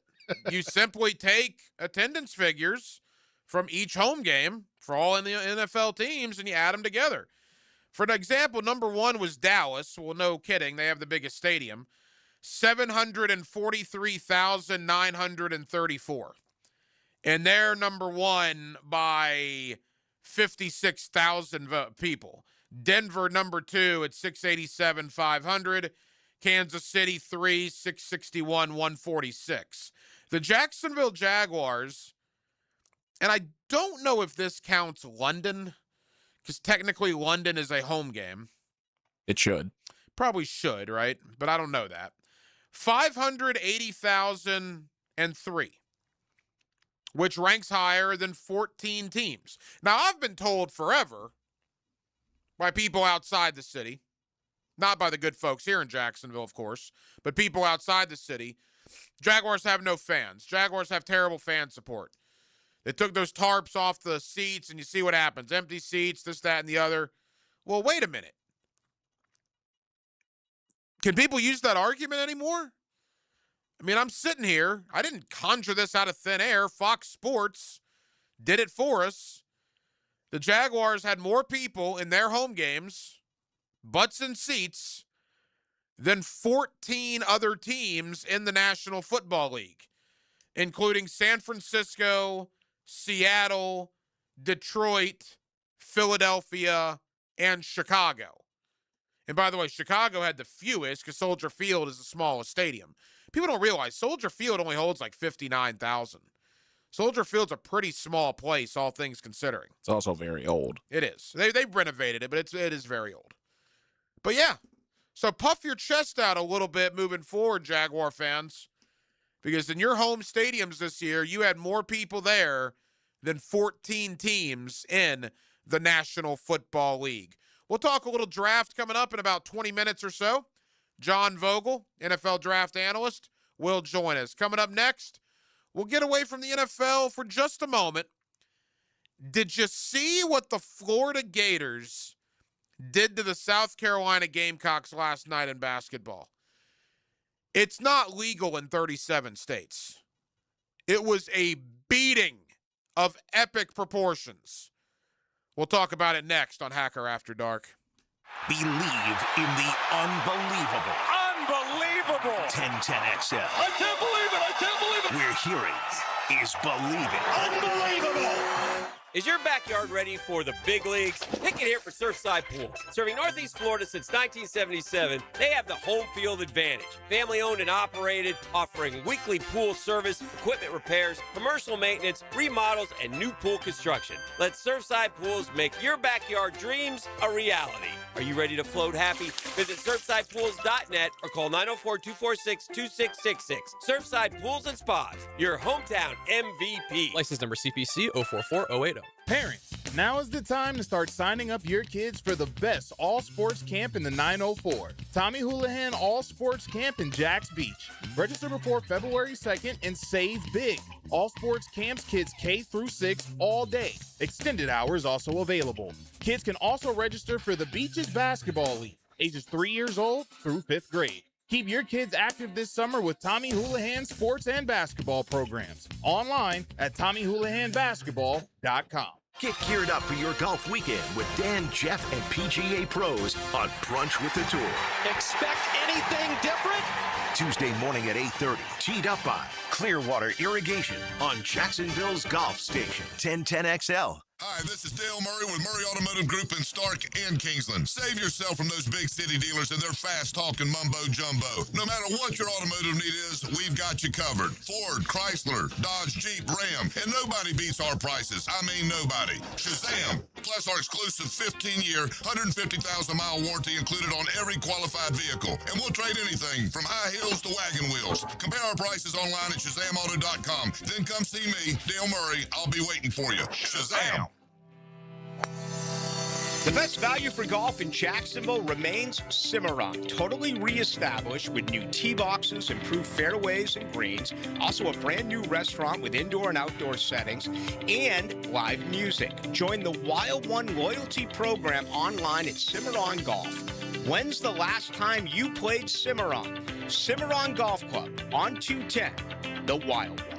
You simply take attendance figures from each home game for all in the NFL teams, and you add them together. For an example, number one was Dallas. Well, no kidding. They have the biggest stadium. 743,934. And they're number one by 56,000 people. Denver, number two at 687,500. Kansas City, 3, 661, 146. The Jacksonville Jaguars, and I don't know if this counts London, because technically London is a home game. It should. Probably should, right? But I don't know that. 580,003, which ranks higher than 14 teams. Now, I've been told forever by people outside the city, not by the good folks here in Jacksonville, of course, but people outside the city, Jaguars have no fans. Jaguars have terrible fan support. They took those tarps off the seats, and you see what happens. Empty seats, this, that, and the other. Well, wait a minute. Can people use that argument anymore? I mean, I'm sitting here. I didn't conjure this out of thin air. Fox Sports did it for us. The Jaguars had more people in their home games, butts in seats, than 14 other teams in the National Football League, including San Francisco, Seattle, Detroit, Philadelphia, and Chicago. And by the way, Chicago had the fewest because Soldier Field is the smallest stadium. People don't realize Soldier Field only holds like 59,000. Soldier Field's a pretty small place, all things considering. It's also very old. It is. They've renovated it, but it is very old. But yeah, so puff your chest out a little bit moving forward, Jaguar fans, because in your home stadiums this year, you had more people there than 14 teams in the National Football League. We'll talk a little draft coming up in about 20 minutes or so. John Vogel, NFL draft analyst, will join us. Coming up next, we'll get away from the NFL for just a moment. Did you see what the Florida Gators did to the South Carolina Gamecocks last night in basketball? It's not legal in 37 states. It was a beating of epic proportions. We'll talk about it next on Hacker After Dark. Believe in the unbelievable. Unbelievable! 1010XL. I can't believe it! I can't believe it! We're hearing is believing. Unbelievable! Is your backyard ready for the big leagues? Pick it here for Surfside Pools. Serving Northeast Florida since 1977, they have the home field advantage. Family owned and operated, offering weekly pool service, equipment repairs, commercial maintenance, remodels, and new pool construction. Let Surfside Pools make your backyard dreams a reality. Are you ready to float happy? Visit surfsidepools.net or call 904-246-2666. Surfside Pools and Spas, your hometown MVP. License number CPC 044080. Parents, now is the time to start signing up your kids for the best all-sports camp in the 904. Tommy Houlihan All-Sports Camp in Jacks Beach. Register before February 2nd and save big. All-sports camps kids K through 6 all day. Extended hours also available. Kids can also register for the Beaches Basketball League, ages 3 years old through 5th grade. Keep your kids active this summer with Tommy Houlihan sports and basketball programs. Online at TommyHoulihanBasketball.com. Get geared up for your golf weekend with Dan, Jeff, and PGA Pros on Brunch with the Tour. Expect anything different? Tuesday morning at 8:30. Teed up by Clearwater Irrigation on Jacksonville's Golf Station. 1010XL. Hi, this is Dale Murray with Murray Automotive Group in Stark and Kingsland. Save yourself from those big city dealers and their fast-talking mumbo-jumbo. No matter what your automotive need is, we've got you covered. Ford, Chrysler, Dodge, Jeep, Ram, and nobody beats our prices. I mean nobody. Shazam! Plus our exclusive 15-year, 150,000-mile warranty included on every qualified vehicle. And we'll trade anything from high heels to wagon wheels. Compare our prices online at ShazamAuto.com. Then come see me, Dale Murray. I'll be waiting for you. Shazam! The best value for golf in Jacksonville remains Cimarron, totally reestablished with new tee boxes, improved fairways and greens, also a brand new restaurant with indoor and outdoor settings, and live music. Join the Wild One loyalty program online at Cimarron Golf. When's the last time you played Cimarron? Cimarron Golf Club on 210, the Wild One.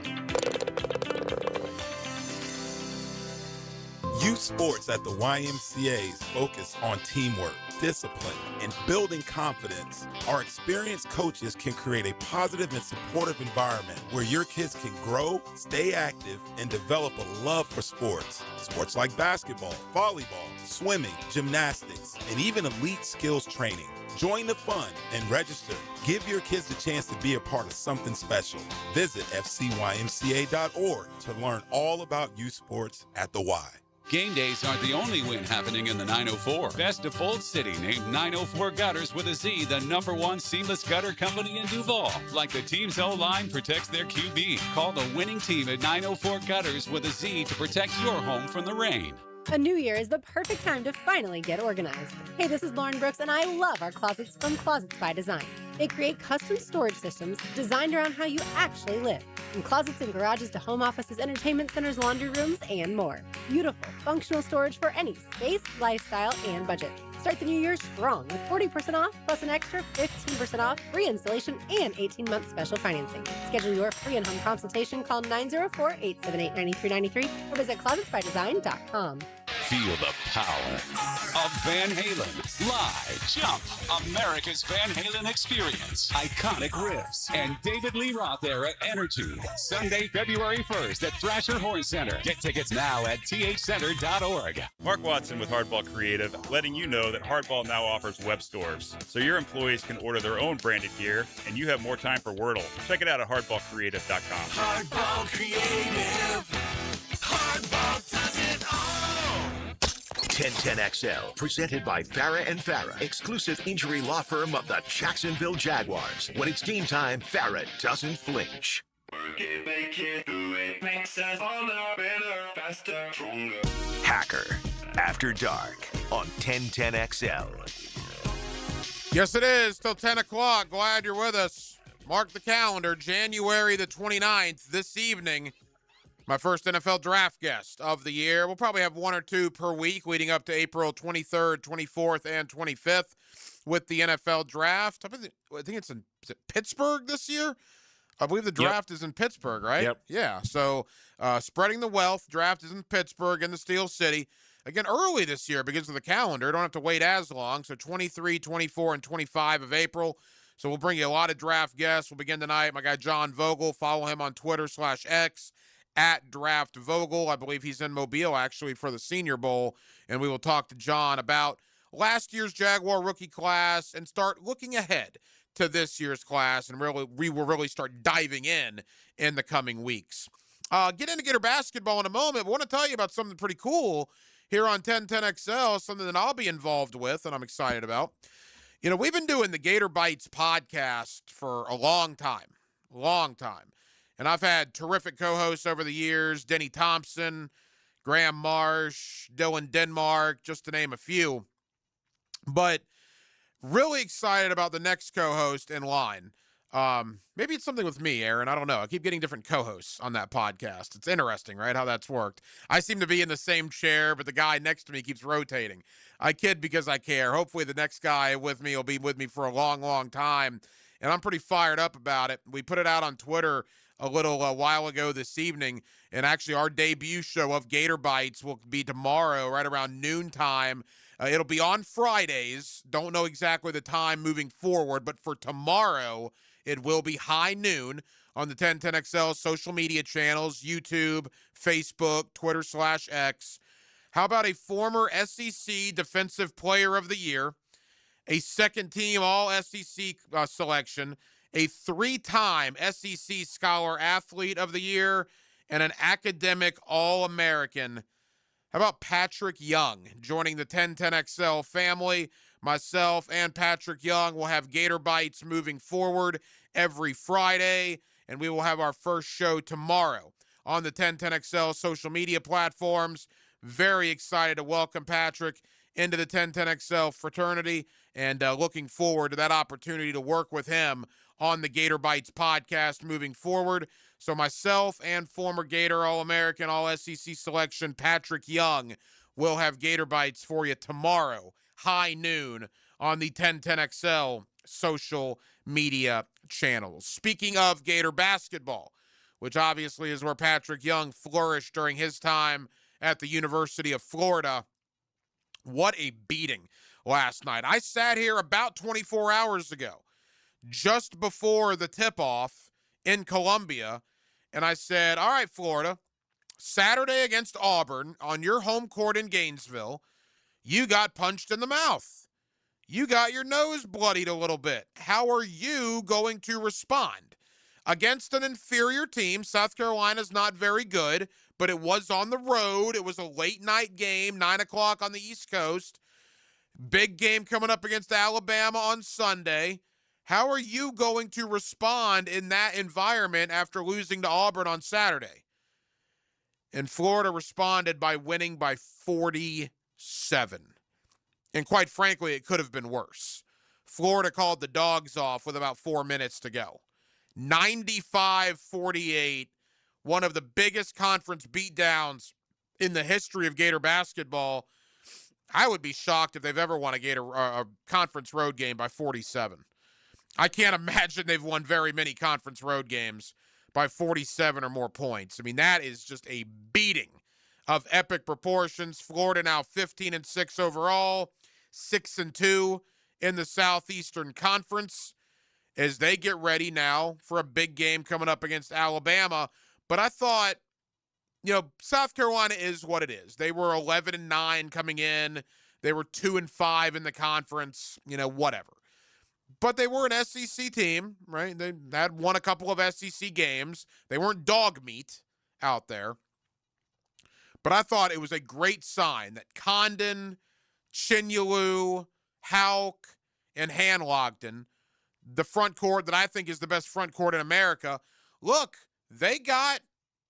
Youth sports at the YMCA's focus on teamwork, discipline, and building confidence. Our experienced coaches can create a positive and supportive environment where your kids can grow, stay active, and develop a love for sports. Sports like basketball, volleyball, swimming, gymnastics, and even elite skills training. Join the fun and register. Give your kids the chance to be a part of something special. Visit fcymca.org to learn all about youth sports at the Y. Game days aren't the only win happening in the 904. Best of Fold City named 904 Gutters with a Z the #1 seamless gutter company in Duval. Like the team's O-line protects their QB. Call the winning team at 904 Gutters with a Z to protect your home from the rain. A new year is the perfect time to finally get organized. Hey, this is Lauren Brooks, and I love our closets from Closets by Design. They create custom storage systems designed around how you actually live. From closets and garages to home offices, entertainment centers, laundry rooms, and more. Beautiful, functional storage for any space, lifestyle, and budget. Start the new year strong with 40% off plus an extra 15% off, free installation, and 18-month special financing. Schedule your free in-home consultation. Call 904-878-9393 or visit closetsbydesign.com. Feel the power of Van Halen. Live, jump, America's Van Halen experience. Iconic riffs and David Lee Roth era energy. Sunday, February 1st at Thrasher Horn Center. Get tickets now at thcenter.org. Mark Watson with Hardball Creative, letting you know that Hardball now offers web stores, so your employees can order their own branded gear, and you have more time for Wordle. Check it out at hardballcreative.com. Hardball Creative. Hardball does it all. 1010XL, presented by Farah and Farah, exclusive injury law firm of the Jacksonville Jaguars. When it's game time, Farah doesn't flinch. Work it, make it, do it. Makes us all better, faster, stronger. Hacker, After Dark, on 1010XL. Yes, it is. Till 10 o'clock. Glad you're with us. Mark the calendar. January the 29th, this evening. My first NFL draft guest of the year. We'll probably have one or two per week leading up to April 23rd, 24th, and 25th with the NFL draft. I think it's in Pittsburgh this year? I believe the draft is in Pittsburgh, right? Yep. Yeah, so spreading the wealth. Draft is in Pittsburgh in the Steel City. Again, early this year because of the calendar. Don't have to wait as long. So 23, 24, and 25 of April. So we'll bring you a lot of draft guests. We'll begin tonight. My guy John Vogel. Follow him on Twitter /X. At Draft Vogel. I believe he's in Mobile, actually, for the Senior Bowl. And we will talk to John about last year's Jaguar rookie class and start looking ahead to this year's class. And really, we will really start diving in the coming weeks. Get into Gator basketball in a moment. But I want to tell you about something pretty cool here on 1010XL, something that I'll be involved with and I'm excited about. You know, we've been doing the Gator Bites podcast for a long time. And I've had terrific co-hosts over the years, Denny Thompson, Graham Marsh, Dylan Denmark, just to name a few. But really excited about the next co-host in line. Maybe it's something with me, Aaron. I don't know. I keep getting different co-hosts on that podcast. It's interesting, right, how that's worked. I seem to be in the same chair, but the guy next to me keeps rotating. I kid because I care. Hopefully the next guy with me will be with me for a long, long time. And I'm pretty fired up about it. We put it out on Twitter a little while ago this evening, and actually our debut show of Gator Bites will be tomorrow right around noontime. It'll be on Fridays. Don't know exactly the time moving forward, but for tomorrow, it will be high noon on the 1010XL social media channels, YouTube, Facebook, Twitter /X. How about a former SEC Defensive Player of the Year, a second-team All-SEC selection, a 3-time SEC Scholar Athlete of the Year, and an academic All-American. How about Patrick Young joining the 1010XL family? Myself and Patrick Young will have Gator Bites moving forward every Friday, and we will have our first show tomorrow on the 1010XL social media platforms. Very excited to welcome Patrick into the 1010XL fraternity, and looking forward to that opportunity to work with him on the Gator Bites podcast moving forward. So myself and former Gator All-American, All-SEC selection Patrick Young will have Gator Bites for you tomorrow, high noon, on the 1010XL social media channels. Speaking of Gator basketball, which obviously is where Patrick Young flourished during his time at the University of Florida, what a beating last night. I sat here about 24 hours ago, just before the tip-off in Columbia, and I said, all right, Florida, Saturday against Auburn on your home court in Gainesville, you got punched in the mouth. You got your nose bloodied a little bit. How are you going to respond? Against an inferior team, South Carolina's not very good, but it was on the road. It was a late-night game, 9 o'clock on the East Coast. Big game coming up against Alabama on Sunday. How are you going to respond in that environment after losing to Auburn on Saturday? And Florida responded by winning by 47. And quite frankly, it could have been worse. Florida called the dogs off with about 4 minutes to go. 95-48, one of the biggest conference beatdowns in the history of Gator basketball. I would be shocked if they've ever won a conference road game by 47. I can't imagine they've won very many conference road games by 47 or more points. I mean, that is just a beating of epic proportions. Florida now 15-6 overall, 6-2 in the Southeastern Conference as they get ready now for a big game coming up against Alabama. But I thought, South Carolina is what it is. They were 11-9 coming in. They were 2-5 in the conference, whatever. But they were an SEC team, right? They had won a couple of SEC games. They weren't dog meat out there. But I thought it was a great sign that Condon, Chinyalu, Houck, and Hanlogton, the front court that I think is the best front court in America, look, they got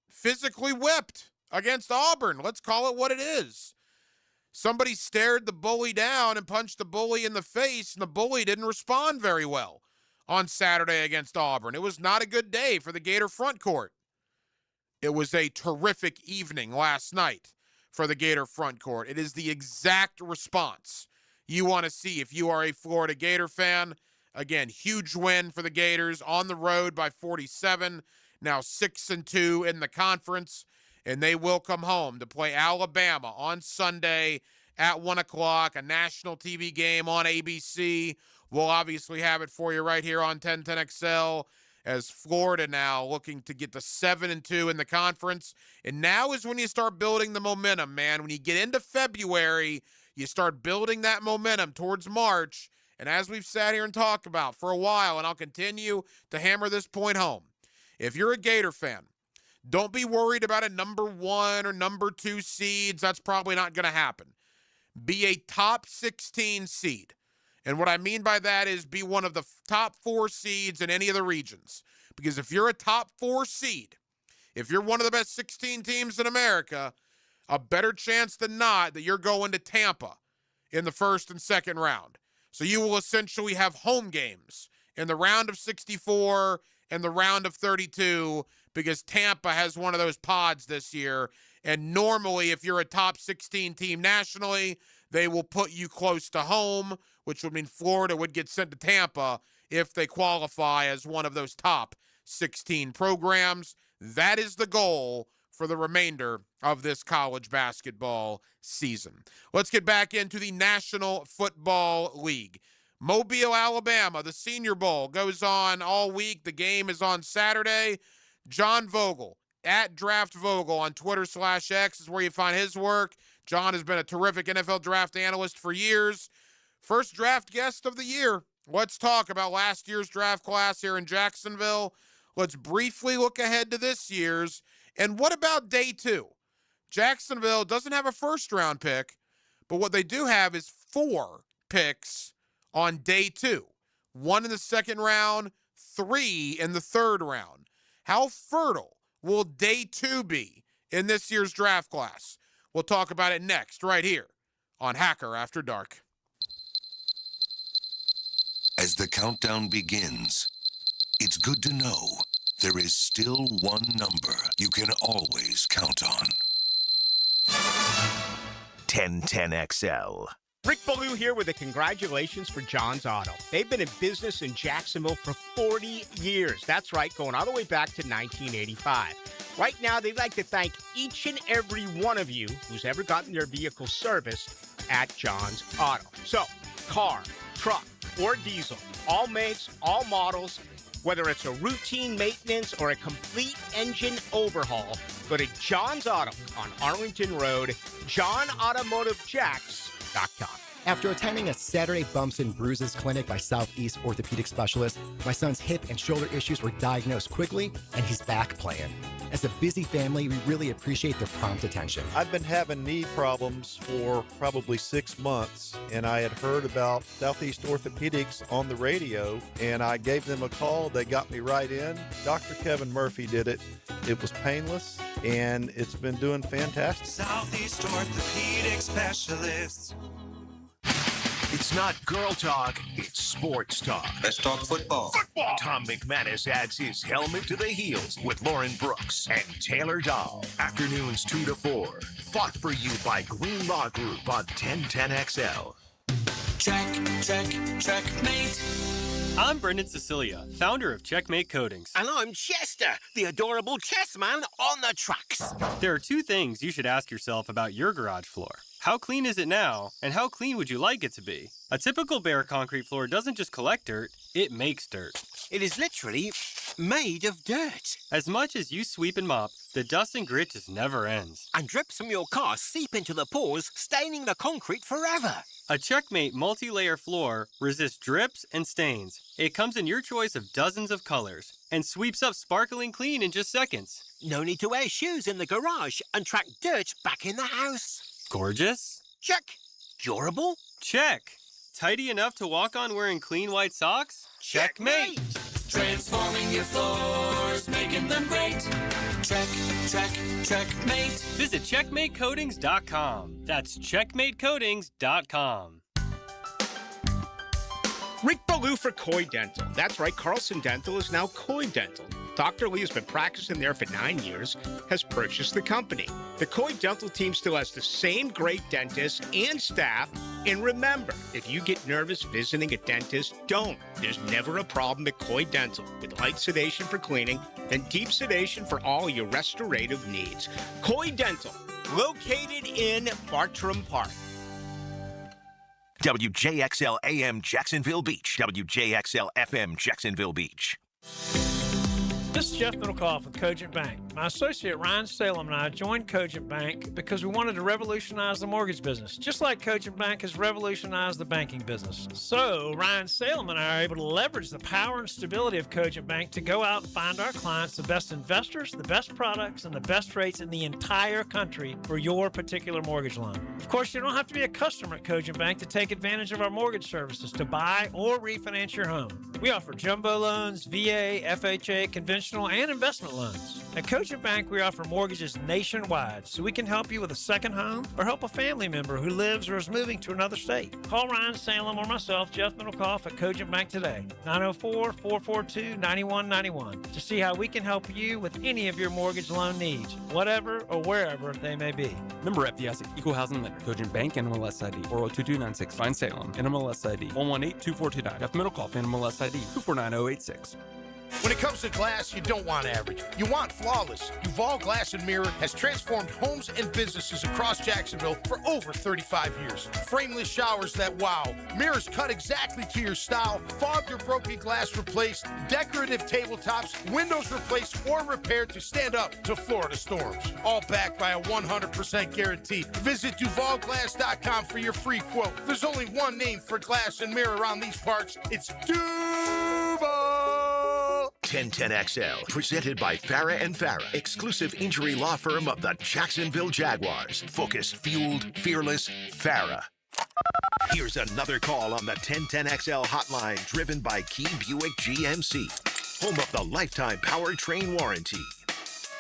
physically whipped against Auburn. Let's call it what it is. Somebody stared the bully down and punched the bully in the face, and the bully didn't respond very well on Saturday against Auburn. It was not a good day for the Gator front court. It was a terrific evening last night for the Gator front court. It is the exact response you want to see if you are a Florida Gator fan. Again, huge win for the Gators on the road by 47, now 6-2 in the conference. And they will come home to play Alabama on Sunday at 1 o'clock, a national TV game on ABC. We'll obviously have it for you right here on 1010XL as Florida now looking to get to 7-2 in the conference. And now is when you start building the momentum, man. When you get into February, you start building that momentum towards March. And as we've sat here and talked about for a while, and I'll continue to hammer this point home, if you're a Gator fan, don't be worried about a number 1 or number 2 seeds. That's probably not going to happen. Be a top 16 seed. And what I mean by that is be one of the top 4 seeds in any of the regions. Because if you're a top 4 seed, if you're one of the best 16 teams in America, a better chance than not that you're going to Tampa in the first and second round. So you will essentially have home games in the round of 64 and the round of 32 because Tampa has one of those pods this year. And normally, if you're a top 16 team nationally, they will put you close to home, which would mean Florida would get sent to Tampa if they qualify as one of those top 16 programs. That is the goal for the remainder of this college basketball season. Let's get back into the National Football League. Mobile, Alabama, the Senior Bowl goes on all week. The game is on Saturday. John Vogel, at Draft Vogel on Twitter/X is where you find his work. John has been a terrific NFL draft analyst for years. First draft guest of the year. Let's talk about last year's draft class here in Jacksonville. Let's briefly look ahead to this year's. And what about day 2? Jacksonville doesn't have a first-round pick, but what they do have is 4 picks on day 2. 1 in the second round, 3 in the third round. How fertile will day 2 be in this year's draft class? We'll talk about it next, right here on Hacker After Dark. As the countdown begins, it's good to know there is still one number you can always count on. 1010XL. Rick Ballou here with a congratulations for John's Auto. They've been in business in Jacksonville for 40 years. That's right, going all the way back to 1985. Right now, they'd like to thank each and every one of you who's ever gotten their vehicle serviced at John's Auto. So, car, truck, or diesel, all makes, all models, whether it's a routine maintenance or a complete engine overhaul, go to John's Auto on Arlington Road, johnautomotivejacks.com. After attending a Saturday Bumps and Bruises clinic by Southeast Orthopedic Specialist, my son's hip and shoulder issues were diagnosed quickly, and he's back playing. As a busy family, we really appreciate their prompt attention. I've been having knee problems for probably 6 months, and I had heard about Southeast Orthopedics on the radio, and I gave them a call. They got me right in. Dr. Kevin Murphy did it. It was painless, and it's been doing fantastic. Southeast Orthopedic Specialists. It's not girl talk, it's sports talk. Let's talk football. Tom McManus adds his helmet to the heels with Lauren Brooks and Taylor Dahl. Afternoons 2 to 4. Fought for you by Green Law Group on 1010XL. Checkmate. I'm Brendan Cecilia, founder of Checkmate Coatings. And I'm Chester, the adorable chess man on the tracks. There are two things you should ask yourself about your garage floor. How clean is it now, and how clean would you like it to be? A typical bare concrete floor doesn't just collect dirt, it makes dirt. It is literally made of dirt. As much as you sweep and mop, the dust and grit just never ends. And drips from your car seep into the pores, staining the concrete forever. A Checkmate multi-layer floor resists drips and stains. It comes in your choice of dozens of colors and sweeps up sparkling clean in just seconds. No need to wear shoes in the garage and track dirt back in the house. Gorgeous? Check. Durable? Check. Tidy enough to walk on wearing clean white socks? Checkmate. Transforming your floors, making them great. Checkmate. Visit checkmatecoatings.com. That's checkmatecoatings.com. Rick Ballou for Coy Dental. That's right, Carlson Dental is now Coy Dental. Dr. Lee has been practicing there for 9 years, has purchased the company. The Coy Dental team still has the same great dentists and staff. And remember, if you get nervous visiting a dentist, don't. There's never a problem at Coy Dental with light sedation for cleaning and deep sedation for all your restorative needs. Coy Dental, located in Bartram Park. WJXL AM Jacksonville Beach. WJXL FM Jacksonville Beach. This is Jeff Middlecoff with Cogent Bank. My associate Ryan Salem and I joined Cogent Bank because we wanted to revolutionize the mortgage business, just like Cogent Bank has revolutionized the banking business. So Ryan Salem and I are able to leverage the power and stability of Cogent Bank to go out and find our clients the best investors, the best products, and the best rates in the entire country for your particular mortgage loan. Of course, you don't have to be a customer at Cogent Bank to take advantage of our mortgage services to buy or refinance your home. We offer jumbo loans, VA, FHA, conventional, and investment loans. At Cogent Bank, we offer mortgages nationwide, so we can help you with a second home or help a family member who lives or is moving to another state. Call Ryan Salem or myself, Jeff Middlecoff, at Cogent Bank today, 904-442-9191, to see how we can help you with any of your mortgage loan needs, whatever or wherever they may be. Member FDIC, Equal Housing Lender, Cogent Bank, NMLS ID 402296, Ryan Salem, NMLS ID 1182429, Jeff Middlecoff, NMLS ID 249086. When it comes to glass, you don't want average. You want flawless. Duval Glass and Mirror has transformed homes and businesses across Jacksonville for over 35 years. Frameless showers that wow. Mirrors cut exactly to your style. Fogged or broken glass replaced. Decorative tabletops. Windows replaced or repaired to stand up to Florida storms. All backed by a 100% guarantee. Visit DuvalGlass.com for your free quote. There's only one name for glass and mirror around these parts. It's Duval. 1010XL, presented by Farah and Farah, exclusive injury law firm of the Jacksonville Jaguars. Focus, fueled, fearless, Farah. Here's another call on the 1010XL hotline, driven by Key Buick GMC, home of the lifetime powertrain warranty.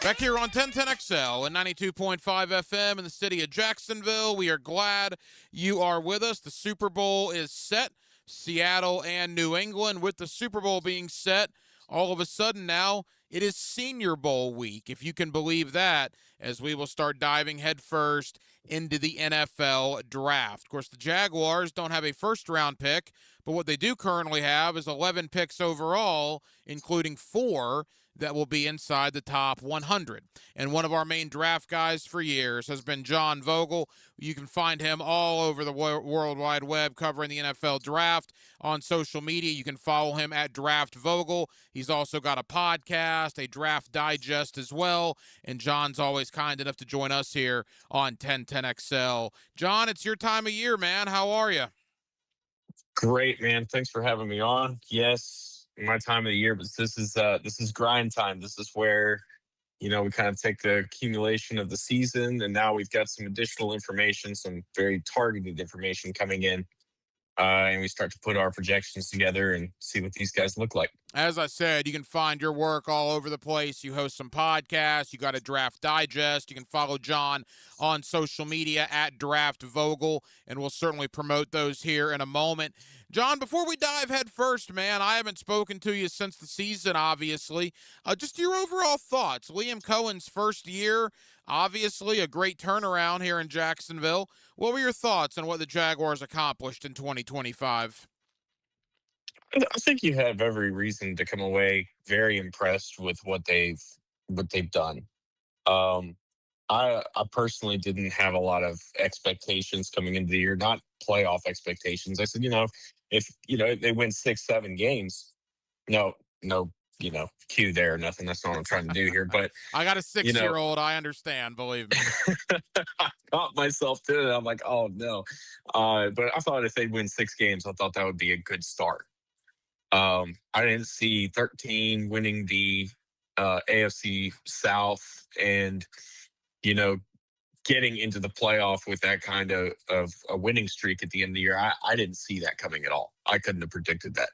Back here on 1010XL and 92.5 FM in the city of Jacksonville. We are glad you are with us. The Super Bowl is set. Seattle and New England. With the Super Bowl being set, all of a sudden now it is Senior Bowl week, if you can believe that, as we will start diving headfirst into the NFL draft. Of course, the Jaguars don't have a first-round pick, but what they do currently have is 11 picks overall, including 4 that will be inside the top 100. And one of our main draft guys for years has been John Vogel. You can find him all over the World Wide Web covering the NFL draft. On social media, you can follow him at Draft Vogel. He's also got a podcast, a Draft Digest as well. And John's always kind enough to join us here on 1010XL. John, it's your time of year, man. How are you? Great, man. Thanks for having me on. Yes, my time of the year, but this is grind time. This is where, we kind of take the accumulation of the season, and now we've got some additional information, some very targeted information coming in, and we start to put our projections together and see what these guys look like. As I said, you can find your work all over the place. You host some podcasts. You got a Draft Digest. You can follow John on social media at Draft Vogel, and we'll certainly promote those here in a moment. John, before we dive head first, man, I haven't spoken to you since the season, obviously. Just your overall thoughts. Liam Cohen's first year, obviously a great turnaround here in Jacksonville. What were your thoughts on what the Jaguars accomplished in 2025? I think you have every reason to come away very impressed with what they've done. I personally didn't have a lot of expectations coming into the year, not playoff expectations. I said, if they win 6-7 games, no, cue there, nothing. That's not what I'm trying to do here. But I got a 6-year-old. I understand, believe me. I caught myself doing it. I'm like, oh no. But I thought if they win 6 games, I thought that would be a good start. I didn't see 13 winning the AFC South and, getting into the playoff with that kind of a winning streak at the end of the year. I didn't see that coming at all. I couldn't have predicted that.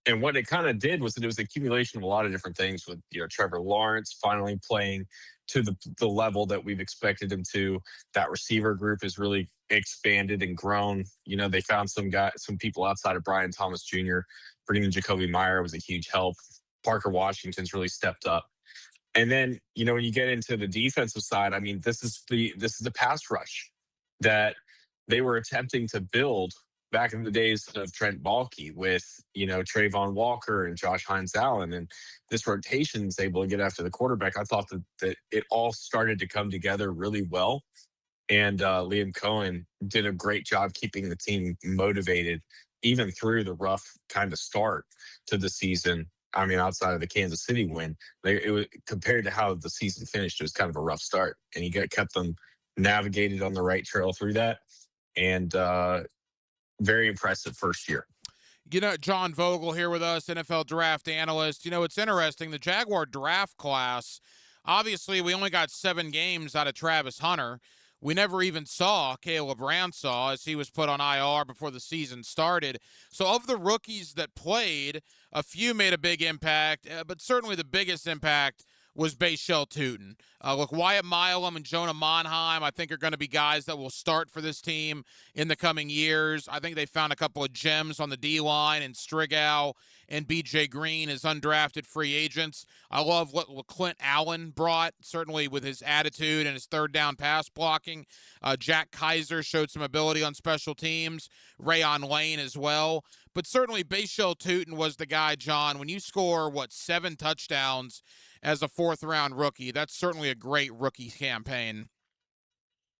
And what it kind of did was that it was the accumulation of a lot of different things with, Trevor Lawrence finally playing to the level that we've expected him to. That receiver group has really expanded and grown. They found some people outside of Brian Thomas Jr. Bringing in Jacoby Meyer was a huge help. Parker Washington's really stepped up. And then, when you get into the defensive side, I mean, this is the pass rush that they were attempting to build back in the days of Trent Baalke with, Trayvon Walker and Josh Hines-Allen. And this rotation is able to get after the quarterback. I thought that it all started to come together really well. And Liam Cohen did a great job keeping the team motivated, even through the rough kind of start to the season. I mean, outside of the Kansas City win, it was, compared to how the season finished, it was kind of a rough start. And he kept them navigated on the right trail through that. And very impressive first year. John Vogel here with us, NFL draft analyst. It's interesting. The Jaguar draft class, obviously, we only got 7 games out of Travis Hunter. We never even saw Caleb Ransaw as he was put on IR before the season started. So of the rookies that played, a few made a big impact, but certainly the biggest impact was Bashel Tutin. Look, Wyatt Milam and Jonah Monheim, I think, are going to be guys that will start for this team in the coming years. I think they found a couple of gems on the D-line, and Strigow and B.J. Green as undrafted free agents. I love what Clint Allen brought, certainly with his attitude and his third down pass blocking. Jack Kaiser showed some ability on special teams. Rayon Lane as well. But certainly Bashel Tutin was the guy, John. When you score, 7 touchdowns as a 4th-round rookie, that's certainly a great rookie campaign.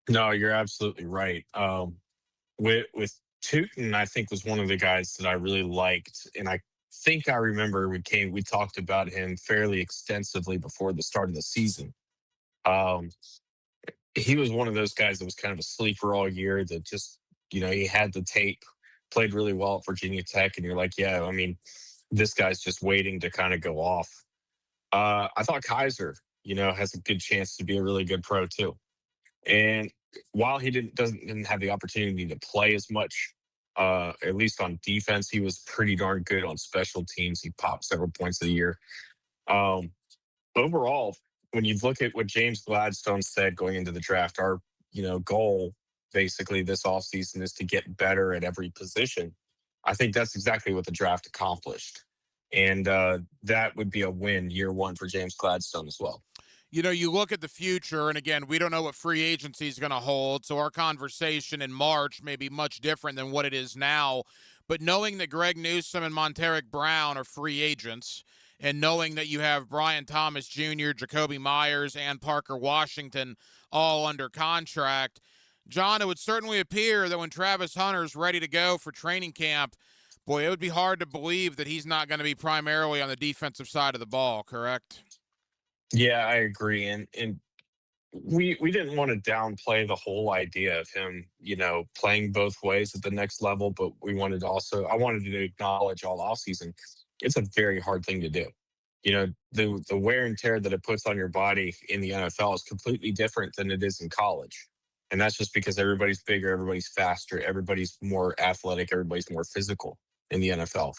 No, you're absolutely right. With Tutin, I think, was one of the guys that I really liked, and I think I remember we talked about him fairly extensively before the start of the season. He was one of those guys that was kind of a sleeper all year that just, he had the tape, played really well at Virginia Tech, and you're like, yeah, I mean, this guy's just waiting to kind of go off. I thought Kaiser, has a good chance to be a really good pro too. And while he didn't have the opportunity to play as much, at least on defense, he was pretty darn good on special teams. He popped several points of the year. Overall, when you look at what James Gladstone said going into the draft, our goal basically this offseason is to get better at every position. I think that's exactly what the draft accomplished. And that would be a win year one for James Gladstone as well. You know, you look at the future, and again, we don't know what free agency is going to hold, so our conversation in March may be much different than what it is now. But knowing that Greg Newsome and Monteric Brown are free agents, and knowing that you have Brian Thomas Jr., Jacoby Myers, and Parker Washington all under contract, John, it would certainly appear that when Travis Hunter's ready to go for training camp, boy, it would be hard to believe that he's not going to be primarily on the defensive side of the ball, correct? Yeah, I agree. And we didn't want to downplay the whole idea of him, playing both ways at the next level, but I wanted to acknowledge all offseason. It's a very hard thing to do. The wear and tear that it puts on your body in the NFL is completely different than it is in college. And that's just because everybody's bigger, everybody's faster, everybody's more athletic, everybody's more physical in the NFL.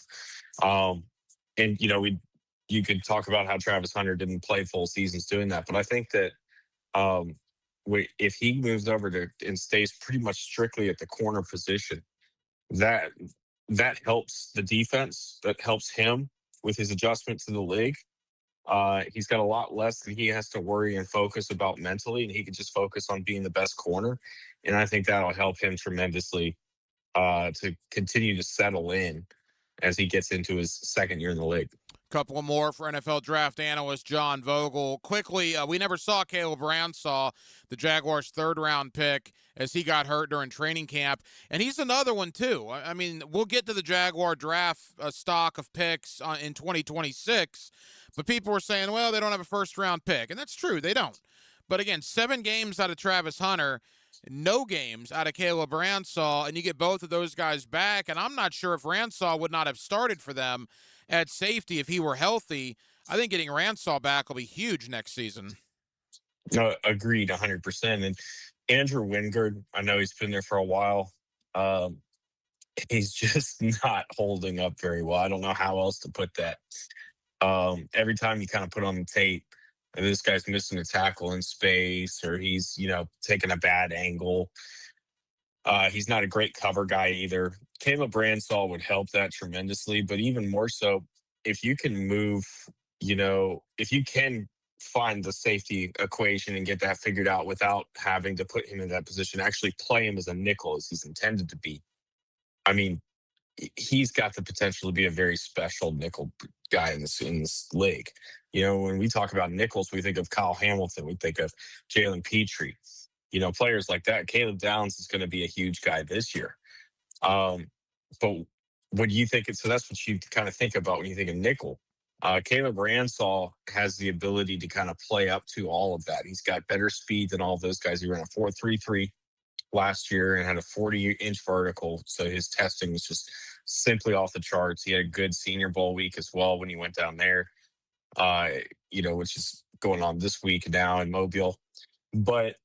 You could talk about how Travis Hunter didn't play full seasons doing that, but I think that if he moves over and stays pretty much strictly at the corner position, that helps the defense, that helps him with his adjustment to the league. He's got a lot less that he has to worry and focus about mentally, and he can just focus on being the best corner. And I think that'll help him tremendously to continue to settle in as he gets into his second year in the league. Couple more for NFL draft analyst John Vogel. Quickly, we never saw Caleb Ransall, the Jaguars' third-round pick, as he got hurt during training camp. And he's another one, too. I mean, we'll get to the Jaguar draft stock of picks in 2026, but people were saying, well, they don't have a first-round pick. And that's true, they don't. But again, 7 games out of Travis Hunter, no games out of Caleb Ransall, and you get both of those guys back. And I'm not sure if Ransall would not have started for them at safety if he were healthy. I think getting Ransall back will be huge next season. Agreed 100%. And Andrew Wingard, I know he's been there for a while. He's just not holding up very well. I don't know how else to put that. Every time you kind of put on the tape, and this guy's missing a tackle in space, or he's, taking a bad angle. He's not a great cover guy either. Caleb Ransall would help that tremendously, but even more so, if you can move, if you can find the safety equation and get that figured out without having to put him in that position, actually play him as a nickel as he's intended to be. I mean, he's got the potential to be a very special nickel guy in this league. When we talk about nickels, we think of Kyle Hamilton, we think of Jalen Petrie, players like that. Caleb Downs is going to be a huge guy this year. But what do you think? So that's what you kind of think about when you think of nickel. Caleb Ransall has the ability to kind of play up to all of that. He's got better speed than all of those guys. He ran a 4.33 last year and had a 40-inch vertical. So his testing was just simply off the charts. He had a good Senior Bowl week as well when he went down there, which is going on this week now in Mobile. But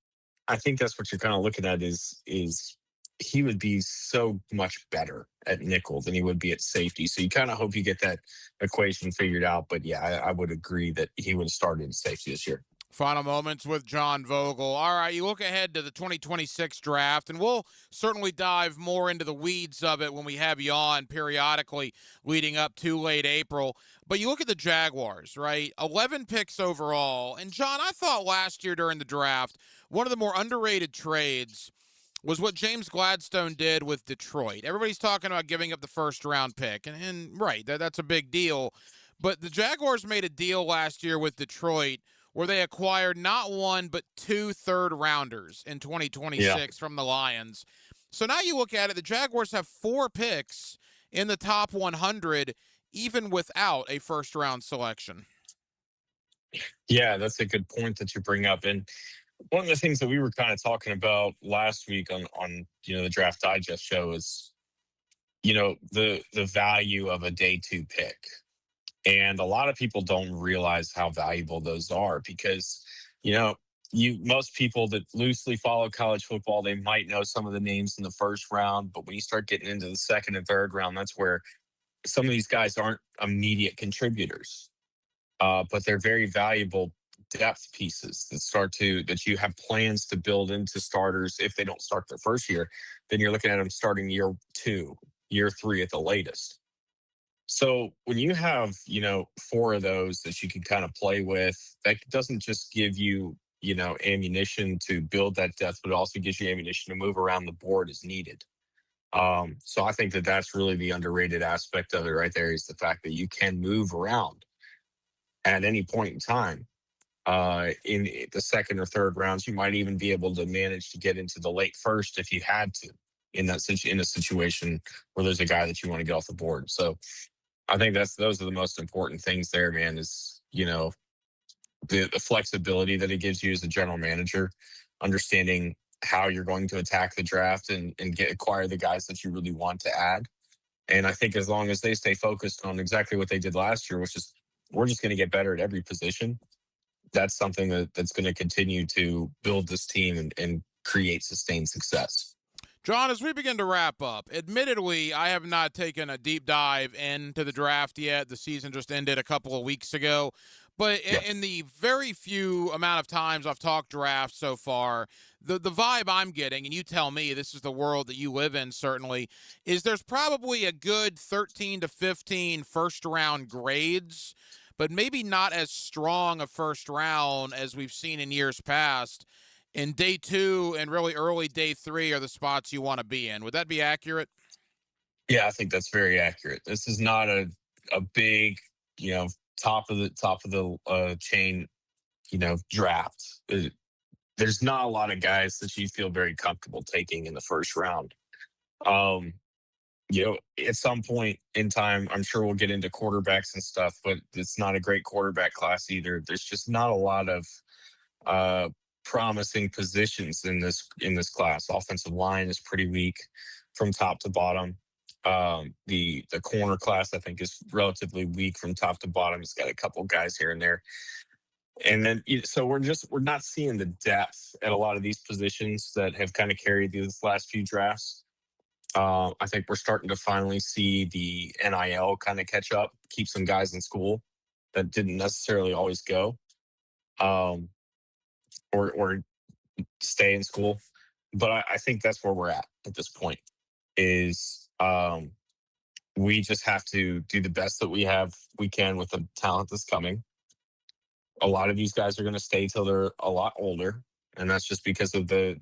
I think that's what you're kind of looking at is he would be so much better at nickel than he would be at safety. So you kind of hope you get that equation figured out. But yeah, I would agree that he would have started in safety this year. Final moments with John Vogel. All right, you look ahead to the 2026 draft, and we'll certainly dive more into the weeds of it when we have you on periodically leading up to late April. But you look at the Jaguars, right? 11 picks overall. And, John, I thought last year during the draft, one of the more underrated trades was what James Gladstone did with Detroit. Everybody's talking about giving up the first-round pick, and right, that's a big deal. But the Jaguars made a deal last year with Detroit where they acquired not one but 2 third-rounders in 2026 from the Lions. So now you look at it, the Jaguars have 4 picks in the top 100, even without a first-round selection. Yeah, that's a good point that you bring up. And one of the things that we were kind of talking about last week on the Draft Digest show is, the value of a day 2 pick. And a lot of people don't realize how valuable those are because, most people that loosely follow college football, they might know some of the names in the first round, but when you start getting into the second and third round, that's where some of these guys aren't immediate contributors, but they're very valuable depth pieces that you have plans to build into starters. If they don't start their first year, then you're looking at them starting year 2, year 3 at the latest. So when you have, 4 of those that you can kind of play with, that doesn't just give you, ammunition to build that depth, but it also gives you ammunition to move around the board as needed. So I think that that's really the underrated aspect of it right there, is the fact that you can move around at any point in time. In the second or third rounds, you might even be able to manage to get into the late first if you had to, in a situation where there's a guy that you want to get off the board. So I think those are the most important things there, man, is, the flexibility that it gives you as a general manager, understanding how you're going to attack the draft and acquire the guys that you really want to add. And I think as long as they stay focused on exactly what they did last year, which is we're just going to get better at every position, that's something that's going to continue to build this team and create sustained success. John, as we begin to wrap up, admittedly, I have not taken a deep dive into the draft yet. The season just ended a couple of weeks ago. But in the very few amount of times I've talked draft so far, the vibe I'm getting, and you tell me, this is the world that you live in certainly, is there's probably a good 13 to 15 first-round grades, but maybe not as strong a first round as we've seen in years past. In day 2 and really early day 3 are the spots you want to be in. Would that be accurate? Yeah, I think that's very accurate. This is not a big, top of the chain, draft. There's not a lot of guys that you feel very comfortable taking in the first round. At some point in time, I'm sure we'll get into quarterbacks and stuff, but it's not a great quarterback class either. There's just not a lot of promising positions in this class. Offensive line is pretty weak from top to bottom. The corner class, I think, is relatively weak from top to bottom. It's got a couple guys here and there. And then, so we're not seeing the depth at a lot of these positions that have kind of carried these last few drafts. I think we're starting to finally see the NIL kind of catch up, keep some guys in school that didn't necessarily always go, or stay in school. But I think that's where we're at this point, is we just have to do the best that we can with the talent that's coming. A lot of these guys are going to stay till they're a lot older, and that's just because of the